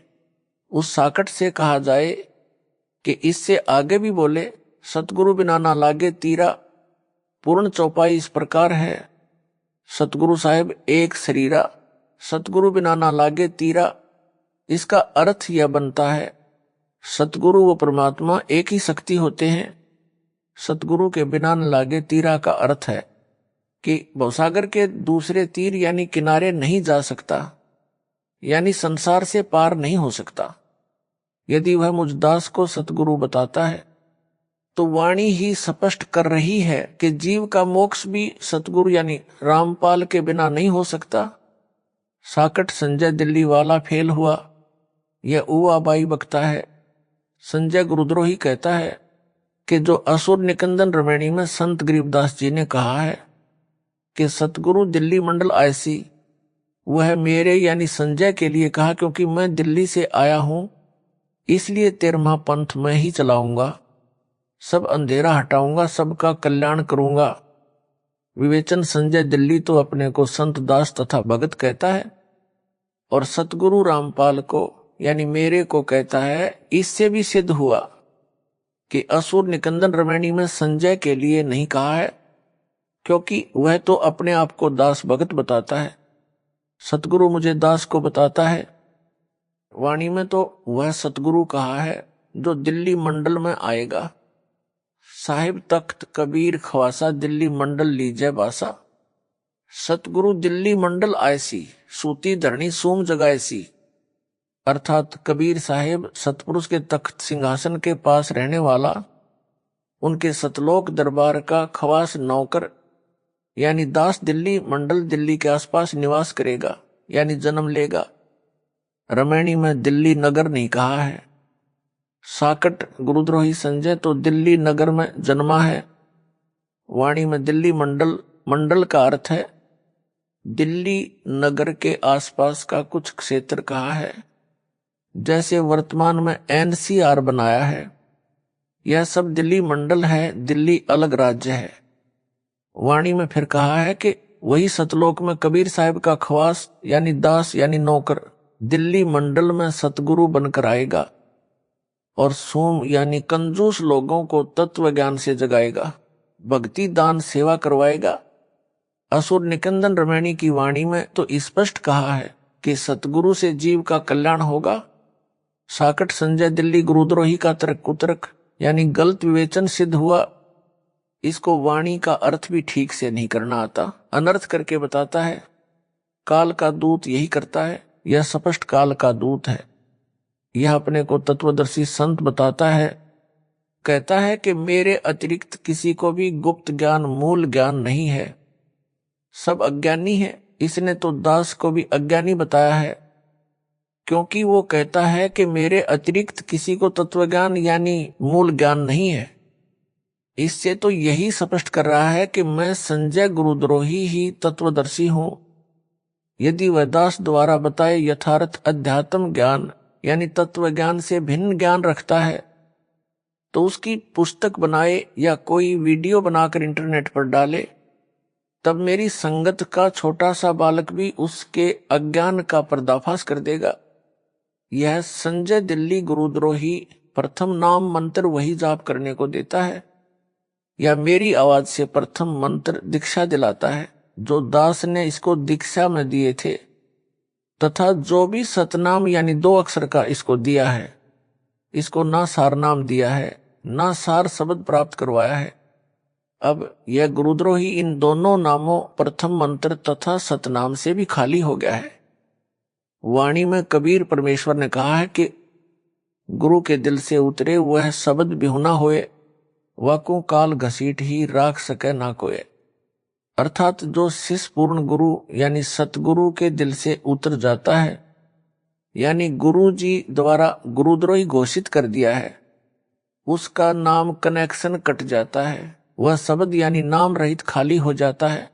उस साकट से कहा जाए कि इससे आगे भी बोले, सतगुरु बिना ना लागे तीरा। पूर्ण चौपाई इस प्रकार है, सतगुरु साहेब एक शरीरा, सतगुरु बिना ना लागे तीरा। इसका अर्थ यह बनता है, सतगुरु व परमात्मा एक ही शक्ति होते हैं। सतगुरु के बिना न लागे तीरा का अर्थ है कि भवसागर के दूसरे तीर यानी किनारे नहीं जा सकता, यानी संसार से पार नहीं हो सकता। यदि वह मुझ दास को सतगुरु बताता है तो वाणी ही स्पष्ट कर रही है कि जीव का मोक्ष भी सतगुरु यानी रामपाल के बिना नहीं हो सकता। साकट संजय दिल्ली वाला फेल हुआ, यह उआबाई बकता है। संजय गुरुद्रोही कहता है कि जो असुर निकंदन रमणी में संत गरीबदास जी ने कहा है कि सतगुरु दिल्ली मंडल ऐसी, वह मेरे यानी संजय के लिए कहा, क्योंकि मैं दिल्ली से आया हूं, इसलिए 13वां पंथ मैं ही चलाऊंगा। सब अंधेरा हटाऊंगा, सबका कल्याण करूंगा। विवेचन संजय दिल्ली तो अपने को संत दास तथा भगत कहता है और सतगुरु रामपाल को यानी मेरे को कहता है। इससे भी सिद्ध हुआ कि असुर निकंदन रमणी में संजय के लिए नहीं कहा है, क्योंकि वह तो अपने आप को दास भगत बताता है। सतगुरु मुझे दास को बताता है। वाणी में तो वह सतगुरु कहा है जो दिल्ली मंडल में आएगा। साहिब तख्त कबीर खवासा, दिल्ली मंडल लीजय बासा। सतगुरु दिल्ली मंडल ऐसी, सूती धरणी सूम जगाएसी। अर्थात कबीर साहिब सतपुरुष के तख्त सिंहासन के पास रहने वाला, उनके सतलोक दरबार का खवास नौकर यानी दास दिल्ली मंडल दिल्ली के आसपास निवास करेगा यानी जन्म लेगा। रमैणी में दिल्ली नगर नहीं कहा है। साकट गुरुद्रोही संजय तो दिल्ली नगर में जन्मा है। वाणी में दिल्ली मंडल, मंडल का अर्थ है दिल्ली नगर के आसपास का कुछ क्षेत्र कहा है। जैसे वर्तमान में एनसीआर बनाया है, यह सब दिल्ली मंडल है, दिल्ली अलग राज्य है। वाणी में फिर कहा है कि वही सतलोक में कबीर साहब का खवास यानी दास यानी नौकर दिल्ली मंडल में सतगुरु बनकर आएगा और सोम यानी कंजूस लोगों को तत्व ज्ञान से जगाएगा, भक्ति दान सेवा करवाएगा। असुर निकंदन रमैणी की वाणी में तो स्पष्ट कहा है कि सतगुरु से जीव का कल्याण होगा। साकट संजय दिल्ली गुरुद्रोही का तर्क कुतर्क यानी गलत विवेचन सिद्ध हुआ। इसको वाणी का अर्थ भी ठीक से नहीं करना आता, अनर्थ करके बताता है। काल का दूत यही करता है, यह स्पष्ट काल का दूत है। यह अपने को तत्वदर्शी संत बताता है, कहता है कि मेरे अतिरिक्त किसी को भी गुप्त ज्ञान मूल ज्ञान नहीं है, सब अज्ञानी है। इसने तो दास को भी अज्ञानी बताया है, क्योंकि वो कहता है कि मेरे अतिरिक्त किसी को तत्वज्ञान यानी मूल ज्ञान नहीं है। इससे तो यही स्पष्ट कर रहा है कि मैं संजय गुरुद्रोही ही तत्वदर्शी हूं। यदि वह दास द्वारा बताए यथार्थ अध्यात्म ज्ञान यानी तत्व ज्ञान से भिन्न ज्ञान रखता है तो उसकी पुस्तक बनाए या कोई वीडियो बनाकर इंटरनेट पर डाले, तब मेरी संगत का छोटा सा बालक भी उसके अज्ञान का पर्दाफाश कर देगा। यह संजय दिल्ली गुरुद्रोही प्रथम नाम मंत्र वही जाप करने को देता है या मेरी आवाज से प्रथम मंत्र दीक्षा दिलाता है जो दास ने इसको दीक्षा में दिए थे, तथा जो भी सतनाम यानी 2 अक्षर का इसको दिया है, इसको ना सार नाम दिया है ना सार शब्द प्राप्त करवाया है। अब यह गुरुद्रोही इन दोनों नामों प्रथम मंत्र तथा सतनाम से भी खाली हो गया है। वाणी में कबीर परमेश्वर ने कहा है कि गुरु के दिल से उतरे वह शब्द बिहुना होए, वाकू काल घसीट ही राख सके ना कोय। अर्थात जो शिष्य पूर्ण गुरु यानी सतगुरु के दिल से उतर जाता है यानी गुरु जी द्वारा गुरुद्रोही घोषित कर दिया है, उसका नाम कनेक्शन कट जाता है, वह शब्द यानी नाम रहित खाली हो जाता है,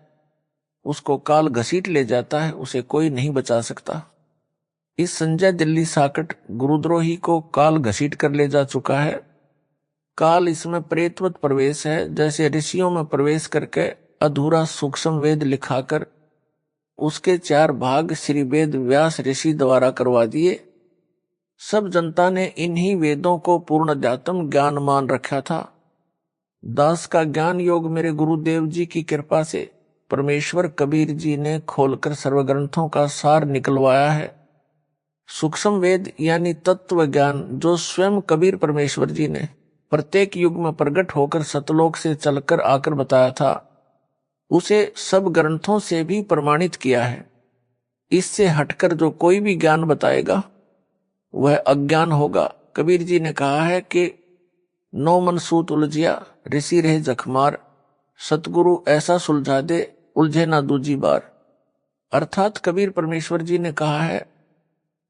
उसको काल घसीट ले जाता है, उसे कोई नहीं बचा सकता। इस संजय दिल्ली साकट गुरुद्रोही को काल घसीट कर ले जा चुका है। काल इसमें प्रेतवत प्रवेश है, जैसे ऋषियों में प्रवेश करके अधूरा सूक्ष्म वेद लिखाकर उसके 4 भाग श्री वेद व्यास ऋषि द्वारा करवा दिए। सब जनता ने इन्हीं वेदों को पूर्ण अध्यात्म ज्ञान मान रखा था। दास का ज्ञान योग मेरे गुरुदेव जी की कृपा से परमेश्वर कबीर जी ने खोलकर सर्वग्रंथों का सार निकलवाया है। सूक्ष्म वेद यानी तत्व ज्ञान जो स्वयं कबीर परमेश्वर जी ने प्रत्येक युग में प्रकट होकर सतलोक से चलकर आकर बताया था, उसे सब ग्रंथों से भी प्रमाणित किया है। इससे हटकर जो कोई भी ज्ञान बताएगा वह अज्ञान होगा। कबीर जी ने कहा है कि 9 मन सूत उलझिया ऋषि रहे जखमार, सतगुरु ऐसा सुलझा दे उलझे ना दूजी बार। अर्थात कबीर परमेश्वर जी ने कहा है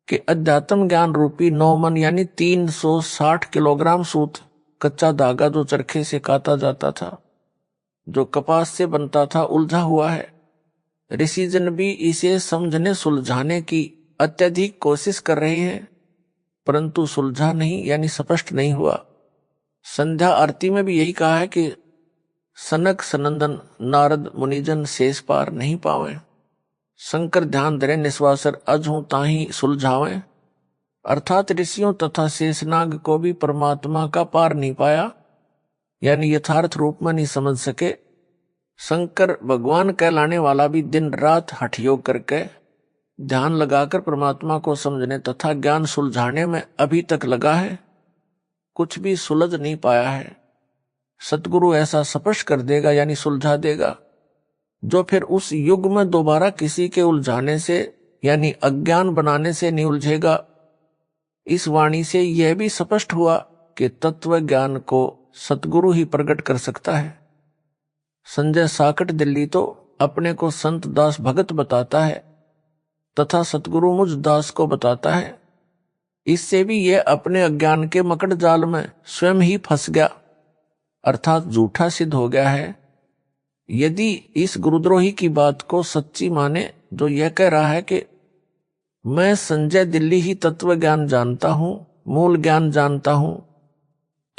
कि अध्यात्म ज्ञान रूपी 9 मन यानी 360 किलोग्राम सूत कच्चा धागा जो चरखे से काता जाता था, जो कपास से बनता था, उलझा हुआ है। ऋषिजन भी इसे समझने सुलझाने की अत्यधिक कोशिश कर रहे हैं, परंतु सुलझा नहीं यानी स्पष्ट नहीं हुआ। संध्या आरती में भी यही कहा है कि सनक सनंदन नारद मुनिजन शेष पार नहीं पावे, शंकर ध्यान धरे निस्वासर अजहू ताही सुलझावे। अर्थात ऋषियों तथा शेषनाग को भी परमात्मा का पार नहीं पाया यानी यथार्थ रूप में नहीं समझ सके। शंकर भगवान कहलाने वाला भी दिन रात हठ योग करके ध्यान लगाकर परमात्मा को समझने तथा ज्ञान सुलझाने में अभी तक लगा है, कुछ भी सुलझ नहीं पाया है। सतगुरु ऐसा स्पष्ट कर देगा यानी सुलझा देगा, जो फिर उस युग में दोबारा किसी के उलझाने से यानी अज्ञान बनाने से नहीं उलझेगा। इस वाणी से यह भी स्पष्ट हुआ कि तत्व ज्ञान को सतगुरु ही प्रकट कर सकता है। संजय साकट दिल्ली तो अपने को संत दास भगत बताता है तथा सतगुरु मुझ दास को बताता है। इससे भी यह अपने अज्ञान के मकड़ जाल में स्वयं ही फंस गया, अर्थात झूठा सिद्ध हो गया है। यदि इस गुरुद्रोही की बात को सच्ची माने जो यह कह रहा है कि मैं संजय दिल्ली ही तत्व ज्ञान जानता हूं, मूल ज्ञान जानता हूं,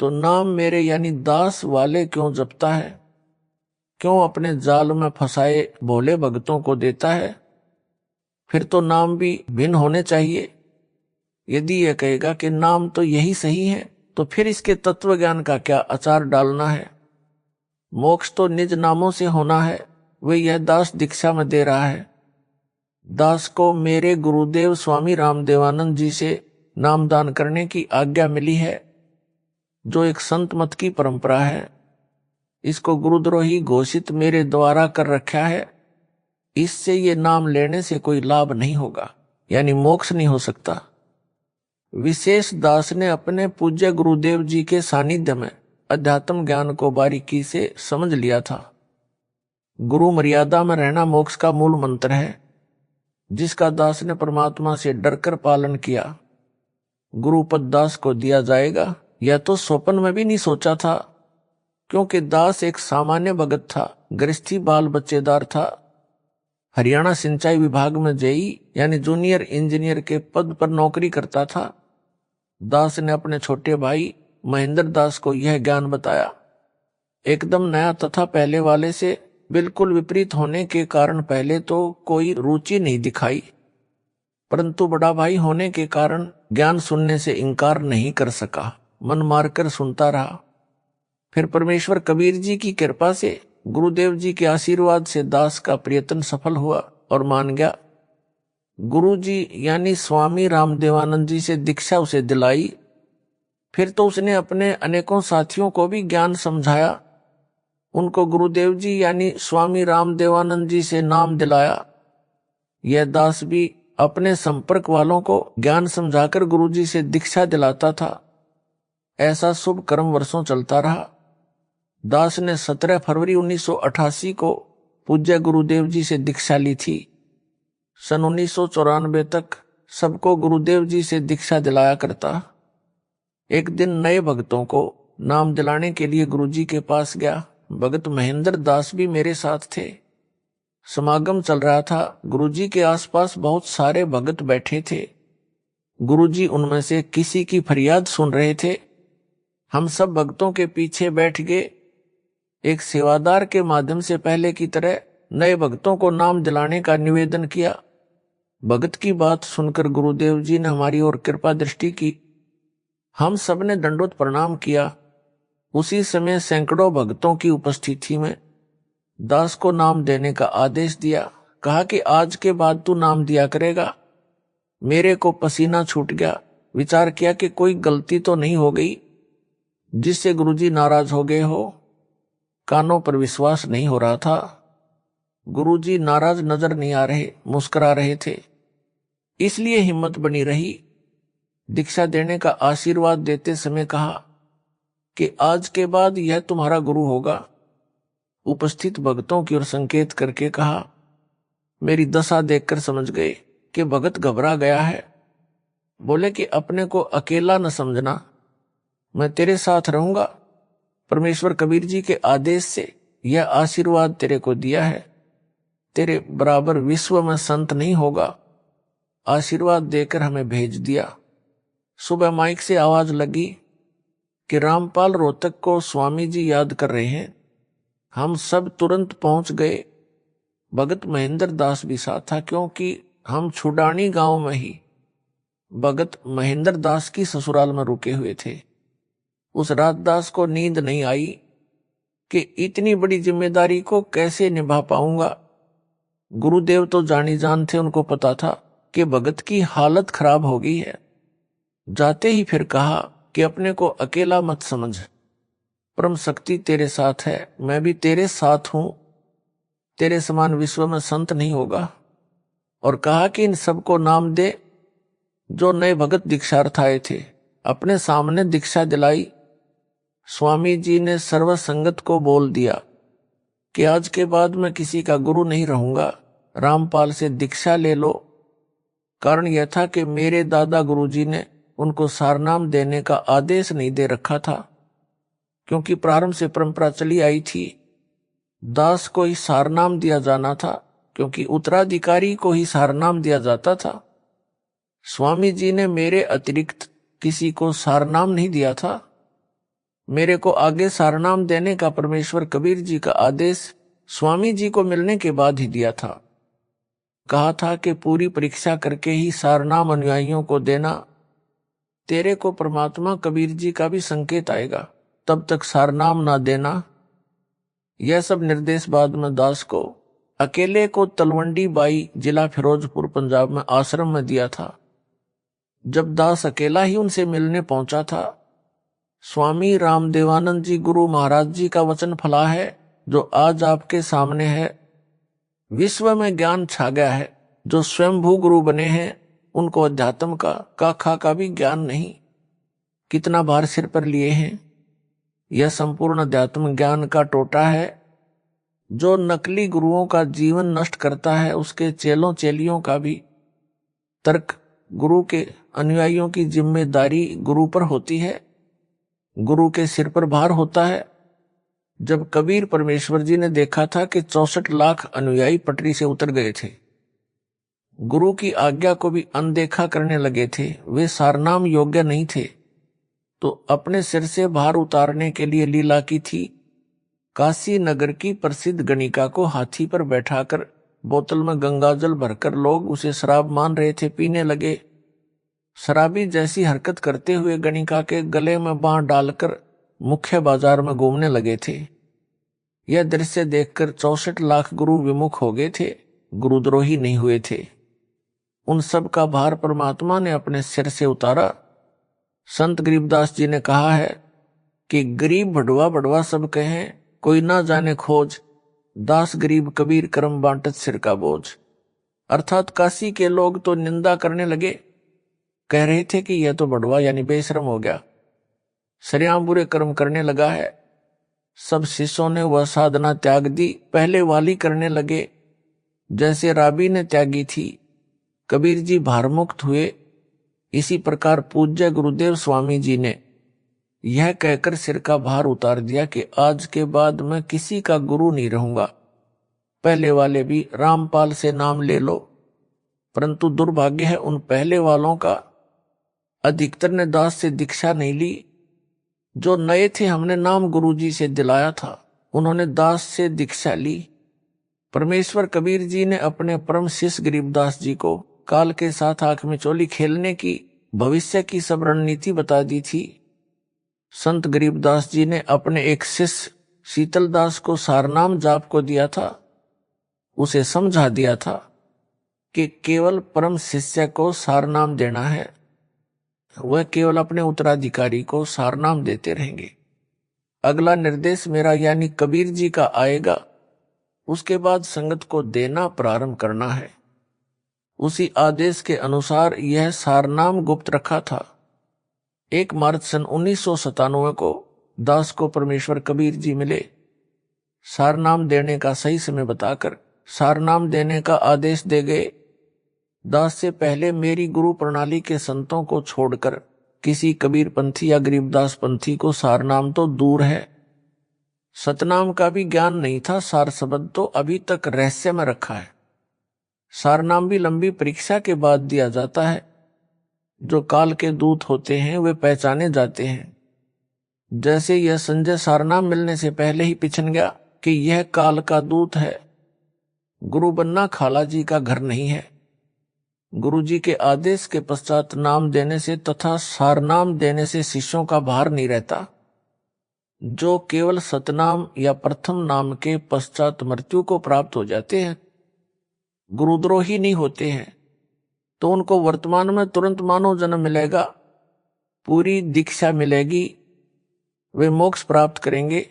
तो नाम मेरे यानी दास वाले क्यों जपता है, क्यों अपने जाल में फंसाए भोले भक्तों को देता है? फिर तो नाम भी भिन्न होने चाहिए। यदि यह कहेगा कि नाम तो यही सही है, तो फिर इसके तत्व ज्ञान का क्या अचार डालना है? मोक्ष तो निज नामों से होना है, वे यह दास दीक्षा में दे रहा है। दास को मेरे गुरुदेव स्वामी रामदेवानंद जी से नामदान करने की आज्ञा मिली है, जो एक संत मत की परंपरा है। इसको गुरुद्रोही घोषित मेरे द्वारा कर रखा है। इससे ये नाम लेने से कोई लाभ नहीं होगा, यानी मोक्ष नहीं हो सकता। विशेष दास ने अपने पूज्य गुरुदेव जी के सानिध्य में अध्यात्म ज्ञान को बारीकी से समझ लिया था। गुरु मर्यादा में रहना मोक्ष का मूल मंत्र है, जिसका दास ने परमात्मा से डरकर पालन किया। गुरुपद दास को दिया जाएगा, यह तो स्वप्न में भी नहीं सोचा था, क्योंकि दास एक सामान्य भगत था, गृहस्थी बाल बच्चेदार था। हरियाणा सिंचाई विभाग में जेई यानी जूनियर इंजीनियर के पद पर नौकरी करता था। दास ने अपने छोटे भाई महेंद्र दास को यह ज्ञान बताया। एकदम नया तथा पहले वाले से बिल्कुल विपरीत होने के कारण पहले तो कोई रुचि नहीं दिखाई, परंतु बड़ा भाई होने के कारण ज्ञान सुनने से इनकार नहीं कर सका, मन मारकर सुनता रहा। फिर परमेश्वर कबीर जी की कृपा से, गुरुदेव जी के आशीर्वाद से दास का प्रयत्न सफल हुआ और मान गया। गुरु जी यानी स्वामी रामदेवानंद जी से दीक्षा उसे दिलाई। फिर तो उसने अपने अनेकों साथियों को भी ज्ञान समझाया, उनको गुरुदेव जी यानी स्वामी रामदेवानंद जी से नाम दिलाया। यह दास भी अपने संपर्क वालों को ज्ञान समझाकर गुरु जी से दीक्षा दिलाता था। ऐसा शुभ कर्म वर्षों चलता रहा। दास ने 17 फरवरी 1988 को पूज्य गुरुदेव जी से दीक्षा ली थी। सन 1994 तक सबको गुरुदेव जी से दीक्षा दिलाया करता। एक दिन नए भक्तों को नाम दिलाने के लिए गुरुजी के पास गया। भगत महेंद्र दास भी मेरे साथ थे। समागम चल रहा था। गुरुजी के आसपास बहुत सारे भगत बैठे थे। गुरुजी उनमें से किसी की फरियाद सुन रहे थे। हम सब भक्तों के पीछे बैठ गए। एक सेवादार के माध्यम से पहले की तरह नए भक्तों को नाम दिलाने का निवेदन किया। भगत की बात सुनकर गुरुदेव जी ने हमारी ओर कृपा दृष्टि की। हम सब ने दंडोत प्रणाम किया। उसी समय सैकड़ों भक्तों की उपस्थिति में दास को नाम देने का आदेश दिया। कहा कि आज के बाद तू नाम दिया करेगा। मेरे को पसीना छूट गया। विचार किया कि कोई गलती तो नहीं हो गई जिससे गुरुजी नाराज हो गए हो। कानों पर विश्वास नहीं हो रहा था। गुरुजी नाराज नजर नहीं आ रहे, मुस्कुरा रहे थे, इसलिए हिम्मत बनी रही। दीक्षा देने का आशीर्वाद देते समय कहा कि आज के बाद यह तुम्हारा गुरु होगा। उपस्थित भक्तों की ओर संकेत करके कहा। मेरी दशा देखकर समझ गए कि भगत घबरा गया है। बोले कि अपने को अकेला न समझना, मैं तेरे साथ रहूंगा। परमेश्वर कबीर जी के आदेश से यह आशीर्वाद तेरे को दिया है। तेरे बराबर विश्व में संत नहीं होगा। आशीर्वाद देकर हमें भेज दिया। सुबह माइक से आवाज लगी कि रामपाल रोहतक को स्वामी जी याद कर रहे हैं। हम सब तुरंत पहुंच गए। भगत महेंद्र दास भी साथ था, क्योंकि हम छुडानी गांव में ही भगत महेंद्र दास की ससुराल में रुके हुए थे। उस रात दास को नींद नहीं आई कि इतनी बड़ी जिम्मेदारी को कैसे निभा पाऊंगा। गुरुदेव तो जानी जान थे, उनको पता था कि भगत की हालत खराब हो गई है। जाते ही फिर कहा कि अपने को अकेला मत समझ, परम शक्ति तेरे साथ है, मैं भी तेरे साथ हूं। तेरे समान विश्व में संत नहीं होगा। और कहा कि इन सबको नाम दे जो नए भगत दीक्षार्थ आए थे। अपने सामने दीक्षा दिलाई। स्वामी जी ने सर्वसंगत को बोल दिया। कि आज के बाद मैं किसी का गुरु नहीं रहूंगा, रामपाल से दीक्षा ले लो। कारण यह था कि मेरे दादा गुरुजी ने उनको सारनाम देने का आदेश नहीं दे रखा था, क्योंकि प्रारंभ से परंपरा चली आई थी दास को ही सारनाम दिया जाना था, क्योंकि उत्तराधिकारी को ही सारनाम दिया जाता था। स्वामी जी ने मेरे अतिरिक्त किसी को सारनाम नहीं दिया था। मेरे को आगे सारनाम देने का परमेश्वर कबीर जी का आदेश स्वामी जी को मिलने के बाद ही दिया था। कहा था कि पूरी परीक्षा करके ही सारनाम अनुयायियों को देना, तेरे को परमात्मा कबीर जी का भी संकेत आएगा, तब तक सारनाम ना देना। यह सब निर्देश बाद में दास को अकेले को तलवंडी बाई जिला फिरोजपुर पंजाब में आश्रम में दिया था। जब दास अकेला ही उनसे मिलने पहुंचा था, स्वामी रामदेवानंद जी गुरु महाराज जी का वचन फला है जो आज आपके सामने है। विश्व में ज्ञान छा गया है। जो स्वयंभू गुरु बने हैं उनको अध्यात्म का खा का भी ज्ञान नहीं। कितना भार सिर पर लिए हैं। यह संपूर्ण अध्यात्म ज्ञान का टोटा है। जो नकली गुरुओं का जीवन नष्ट करता है, उसके चेलों चेलियों का भी तर्क गुरु के अनुयायियों की जिम्मेदारी गुरु पर होती है, गुरु के सिर पर भार होता है। जब कबीर परमेश्वर जी ने देखा था कि 64 लाख अनुयायी पटरी से उतर गए थे, गुरु की आज्ञा को भी अनदेखा करने लगे थे, वे सारनाम योग्य नहीं थे, तो अपने सिर से भार उतारने के लिए लीला की थी। काशी नगर की प्रसिद्ध गणिका को हाथी पर बैठाकर बोतल में गंगाजल भरकर लोग उसे शराब मान रहे थे, पीने लगे। शराबी जैसी हरकत करते हुए गणिका के गले में बांह डालकर मुख्य बाजार में घूमने लगे थे। यह दृश्य देखकर 64 लाख गुरु विमुख हो गए थे, गुरुद्रोही नहीं हुए थे। उन सब का भार परमात्मा ने अपने सिर से उतारा। संत गरीबदास जी ने कहा है कि गरीब भड़वा भड़वा सब कहें, कोई ना जाने खोज, दास गरीब कबीर करम बांटत सिर का बोझ। अर्थात काशी के लोग तो निंदा करने लगे, कह रहे थे कि यह तो बड़वा यानी बेशरम हो गया, सरेआम बुरे कर्म करने लगा है। सब शिष्यों ने वह साधना त्याग दी, पहले वाली करने लगे जैसे राबी ने त्यागी थी। कबीर जी भारमुक्त हुए। इसी प्रकार पूज्य गुरुदेव स्वामी जी ने यह कहकर सिर का भार उतार दिया कि आज के बाद मैं किसी का गुरु नहीं रहूंगा। पहले वाले भी रामपाल से नाम ले लो, परंतु दुर्भाग्य है उन पहले वालों का अधिकतर ने दास से दीक्षा नहीं ली। जो नए थे हमने नाम गुरुजी से दिलाया था, उन्होंने दास से दीक्षा ली। परमेश्वर कबीर जी ने अपने परम शिष्य गरीबदास जी को काल के साथ आंख में चोली खेलने की भविष्य की सब रणनीति बता दी थी। संत गरीबदास जी ने अपने एक शिष्य शीतलदास को सारनाम जाप को दिया था। उसे समझा दिया था कि केवल परम शिष्य को सारनाम देना है, वह केवल अपने उत्तराधिकारी को सारनाम देते रहेंगे। अगला निर्देश मेरा यानी कबीर जी का आएगा, उसके बाद संगत को देना प्रारंभ करना है। उसी आदेश के अनुसार यह सारनाम गुप्त रखा था। 1 मार्च सन 1997 को दास को परमेश्वर कबीर जी मिले। सारनाम देने का सही समय बताकर सारनाम देने का आदेश दे गए। दास से पहले मेरी गुरु प्रणाली के संतों को छोड़कर किसी कबीर पंथी या गरीबदास पंथी को सारनाम तो दूर है, सतनाम का भी ज्ञान नहीं था। सार शब्द तो अभी तक रहस्य में रखा है। सारनाम भी लंबी परीक्षा के बाद दिया जाता है। जो काल के दूत होते हैं वे पहचाने जाते हैं। जैसे यह संजय सारनाम मिलने से पहले ही पिछन गया कि यह काल का दूत है। गुरु बनना खाला जी का घर नहीं है। गुरु जी के आदेश के पश्चात नाम देने से तथा सारनाम देने से शिष्यों का भार नहीं रहता। जो केवल सतनाम या प्रथम नाम के पश्चात मृत्यु को प्राप्त हो जाते हैं, गुरुद्रोही नहीं होते हैं, तो उनको वर्तमान में तुरंत मानव जन्म मिलेगा, पूरी दीक्षा मिलेगी, वे मोक्ष प्राप्त करेंगे।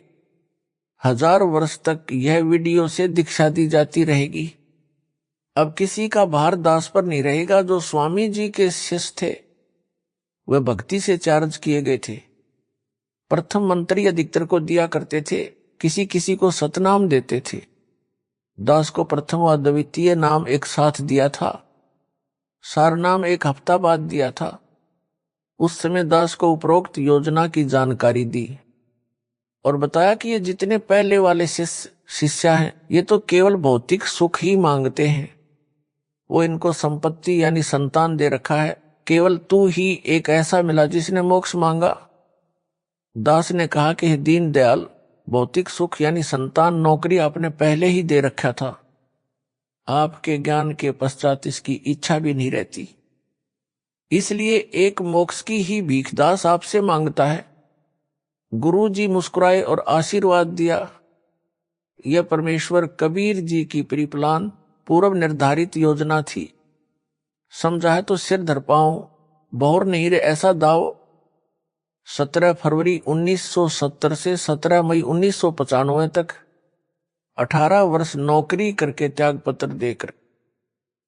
1000 वर्ष तक यह वीडियो से दीक्षा दी जाती रहेगी। अब किसी का भार दास पर नहीं रहेगा। जो स्वामी जी के शिष्य थे वे भक्ति से चार्ज किए गए थे। प्रथम मंत्री अधिकतर को दिया करते थे, किसी किसी को सतनाम देते थे। दास को प्रथम व द्वितीय नाम एक साथ दिया था, सारनाम एक हफ्ता बाद दिया था। उस समय दास को उपरोक्त योजना की जानकारी दी और बताया कि ये जितने पहले वाले शिष्य हैं ये तो केवल भौतिक सुख ही मांगते हैं, वो इनको संपत्ति यानी संतान दे रखा है, केवल तू ही एक ऐसा मिला जिसने मोक्ष मांगा। दास ने कहा कि दीन दयाल, भौतिक सुख यानी संतान नौकरी आपने पहले ही दे रखा था, आपके ज्ञान के पश्चात इसकी इच्छा भी नहीं रहती, इसलिए एक मोक्ष की ही भीख दास आपसे मांगता है। गुरुजी मुस्कुराए और आशीर्वाद दिया। यह परमेश्वर कबीर जी की प्रीप्लान पूर्व निर्धारित योजना थी। समझा है तो सिर धर पाऊं, बहुर नहीं रे ऐसा दाव। 17 फरवरी 1970 से 17 मई 1995 तक 18 वर्ष नौकरी करके त्याग पत्र देकर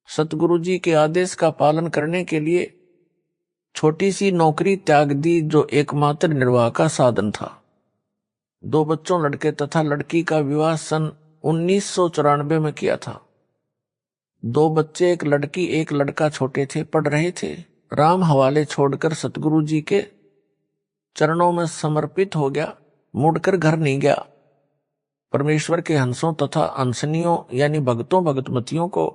सतगुरु जी के आदेश का पालन करने के लिए छोटी सी नौकरी त्याग दी, जो एकमात्र निर्वाह का साधन था। 2 बच्चों लड़के तथा लड़की का विवाह सन 1994 में किया था। 2 बच्चे, एक लड़की एक लड़का छोटे थे, पढ़ रहे थे। राम हवाले छोड़कर सतगुरु जी के चरणों में समर्पित हो गया, मुड़कर घर नहीं गया। परमेश्वर के हंसों तथा हंसनियों यानी भक्तों भगतमतियों को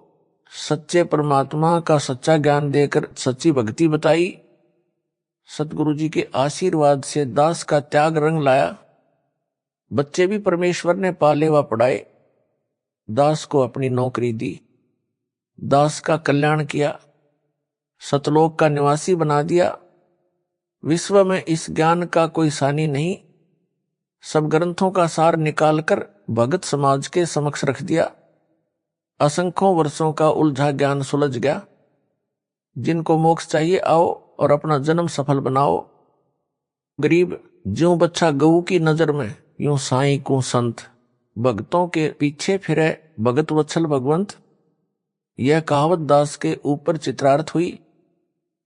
सच्चे परमात्मा का सच्चा ज्ञान देकर सच्ची भक्ति बताई। सतगुरु जी के आशीर्वाद से दास का त्याग रंग लाया। बच्चे भी परमेश्वर ने पाले व पढ़ाए, दास को अपनी नौकरी दी, दास का कल्याण किया, सतलोक का निवासी बना दिया। विश्व में इस ज्ञान का कोई सानी नहीं। सब ग्रंथों का सार निकालकर भगत समाज के समक्ष रख दिया। असंख्यों वर्षों का उलझा ज्ञान सुलझ गया। जिनको मोक्ष चाहिए आओ और अपना जन्म सफल बनाओ। गरीब ज्यों बच्चा गऊ की नजर में, यूं साईं को संत, भक्तों के पीछे फिरे भगत वत्सल भगवंत। यह कहावत दास के ऊपर चित्रार्थ हुई।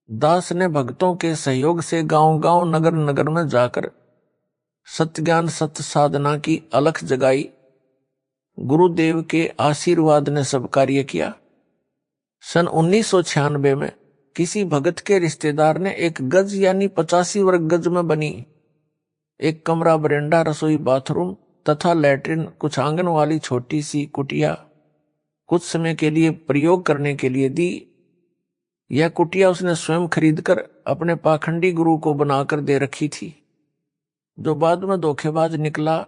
दास ने भक्तों के सहयोग से गांव-गांव नगर-नगर में जाकर सत्य ज्ञान सत्य साधना की अलख जगाई। गुरुदेव के आशीर्वाद ने सब कार्य किया। सन 1996 में किसी भगत के रिश्तेदार ने एक गज यानी 85 वर्ग गज में बनी एक कमरा, बरेंडा, रसोई, बाथरूम तथा लैट्रिन, कुछ आंगन वाली छोटी सी कुटिया कुछ समय के लिए प्रयोग करने के लिए दी। यह कुटिया उसने स्वयं खरीदकर अपने पाखंडी गुरु को बनाकर दे रखी थी, जो बाद में धोखेबाज निकला।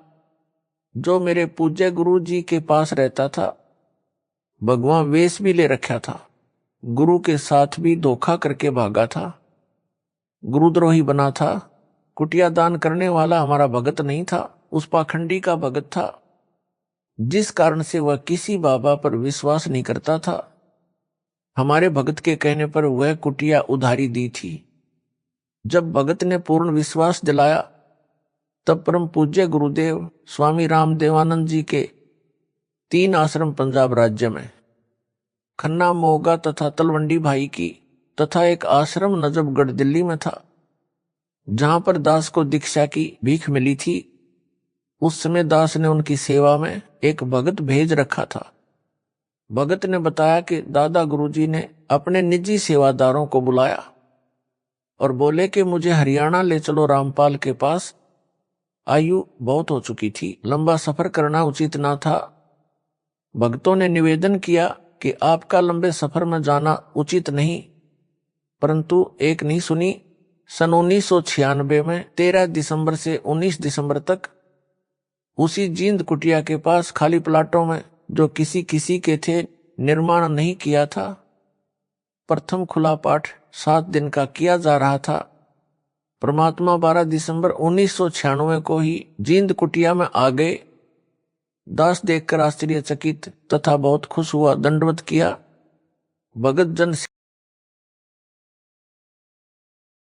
जो मेरे पूज्य गुरु जी के पास रहता था, भगवान वेश भी ले रखा था, गुरु के साथ भी धोखा करके भागा था, गुरुद्रोही बना था। कुटिया दान करने वाला हमारा भगत नहीं था, उस पाखंडी का भगत था, जिस कारण से वह किसी बाबा पर विश्वास नहीं करता था। हमारे भगत के कहने पर वह कुटिया उधारी दी थी। जब भगत ने पूर्ण विश्वास दिलाया, तब परम पूज्य गुरुदेव स्वामी राम देवानंद जी के 3 आश्रम पंजाब राज्य में, खन्ना, मोगा तथा तलवंडी भाई की, तथा एक आश्रम नजफगढ़ दिल्ली में था, जहां पर दास को दीक्षा की भीख मिली थी। उस समय दास ने उनकी सेवा में एक भगत भेज रखा था। भगत ने बताया कि दादा गुरुजी ने अपने निजी सेवादारों को बुलाया और बोले कि मुझे हरियाणा ले चलो रामपाल के पास। आयु बहुत हो चुकी थी, लंबा सफर करना उचित ना था। भक्तों ने निवेदन किया कि आपका लंबे सफर में जाना उचित नहीं, परंतु एक नहीं सुनी। सन 1996 में 13 दिसंबर से 19 दिसंबर तक उसी जींद कुटिया के पास खाली प्लाटों में, जो किसी किसी के थे, निर्माण नहीं किया था, प्रथम खुला पाठ 7 दिन का किया जा रहा था। परमात्मा 12 दिसंबर 1996 को ही जींद कुटिया में आ गए। दास देखकर आश्चर्यचकित तथा बहुत खुश हुआ, दंडवत किया। भगत जन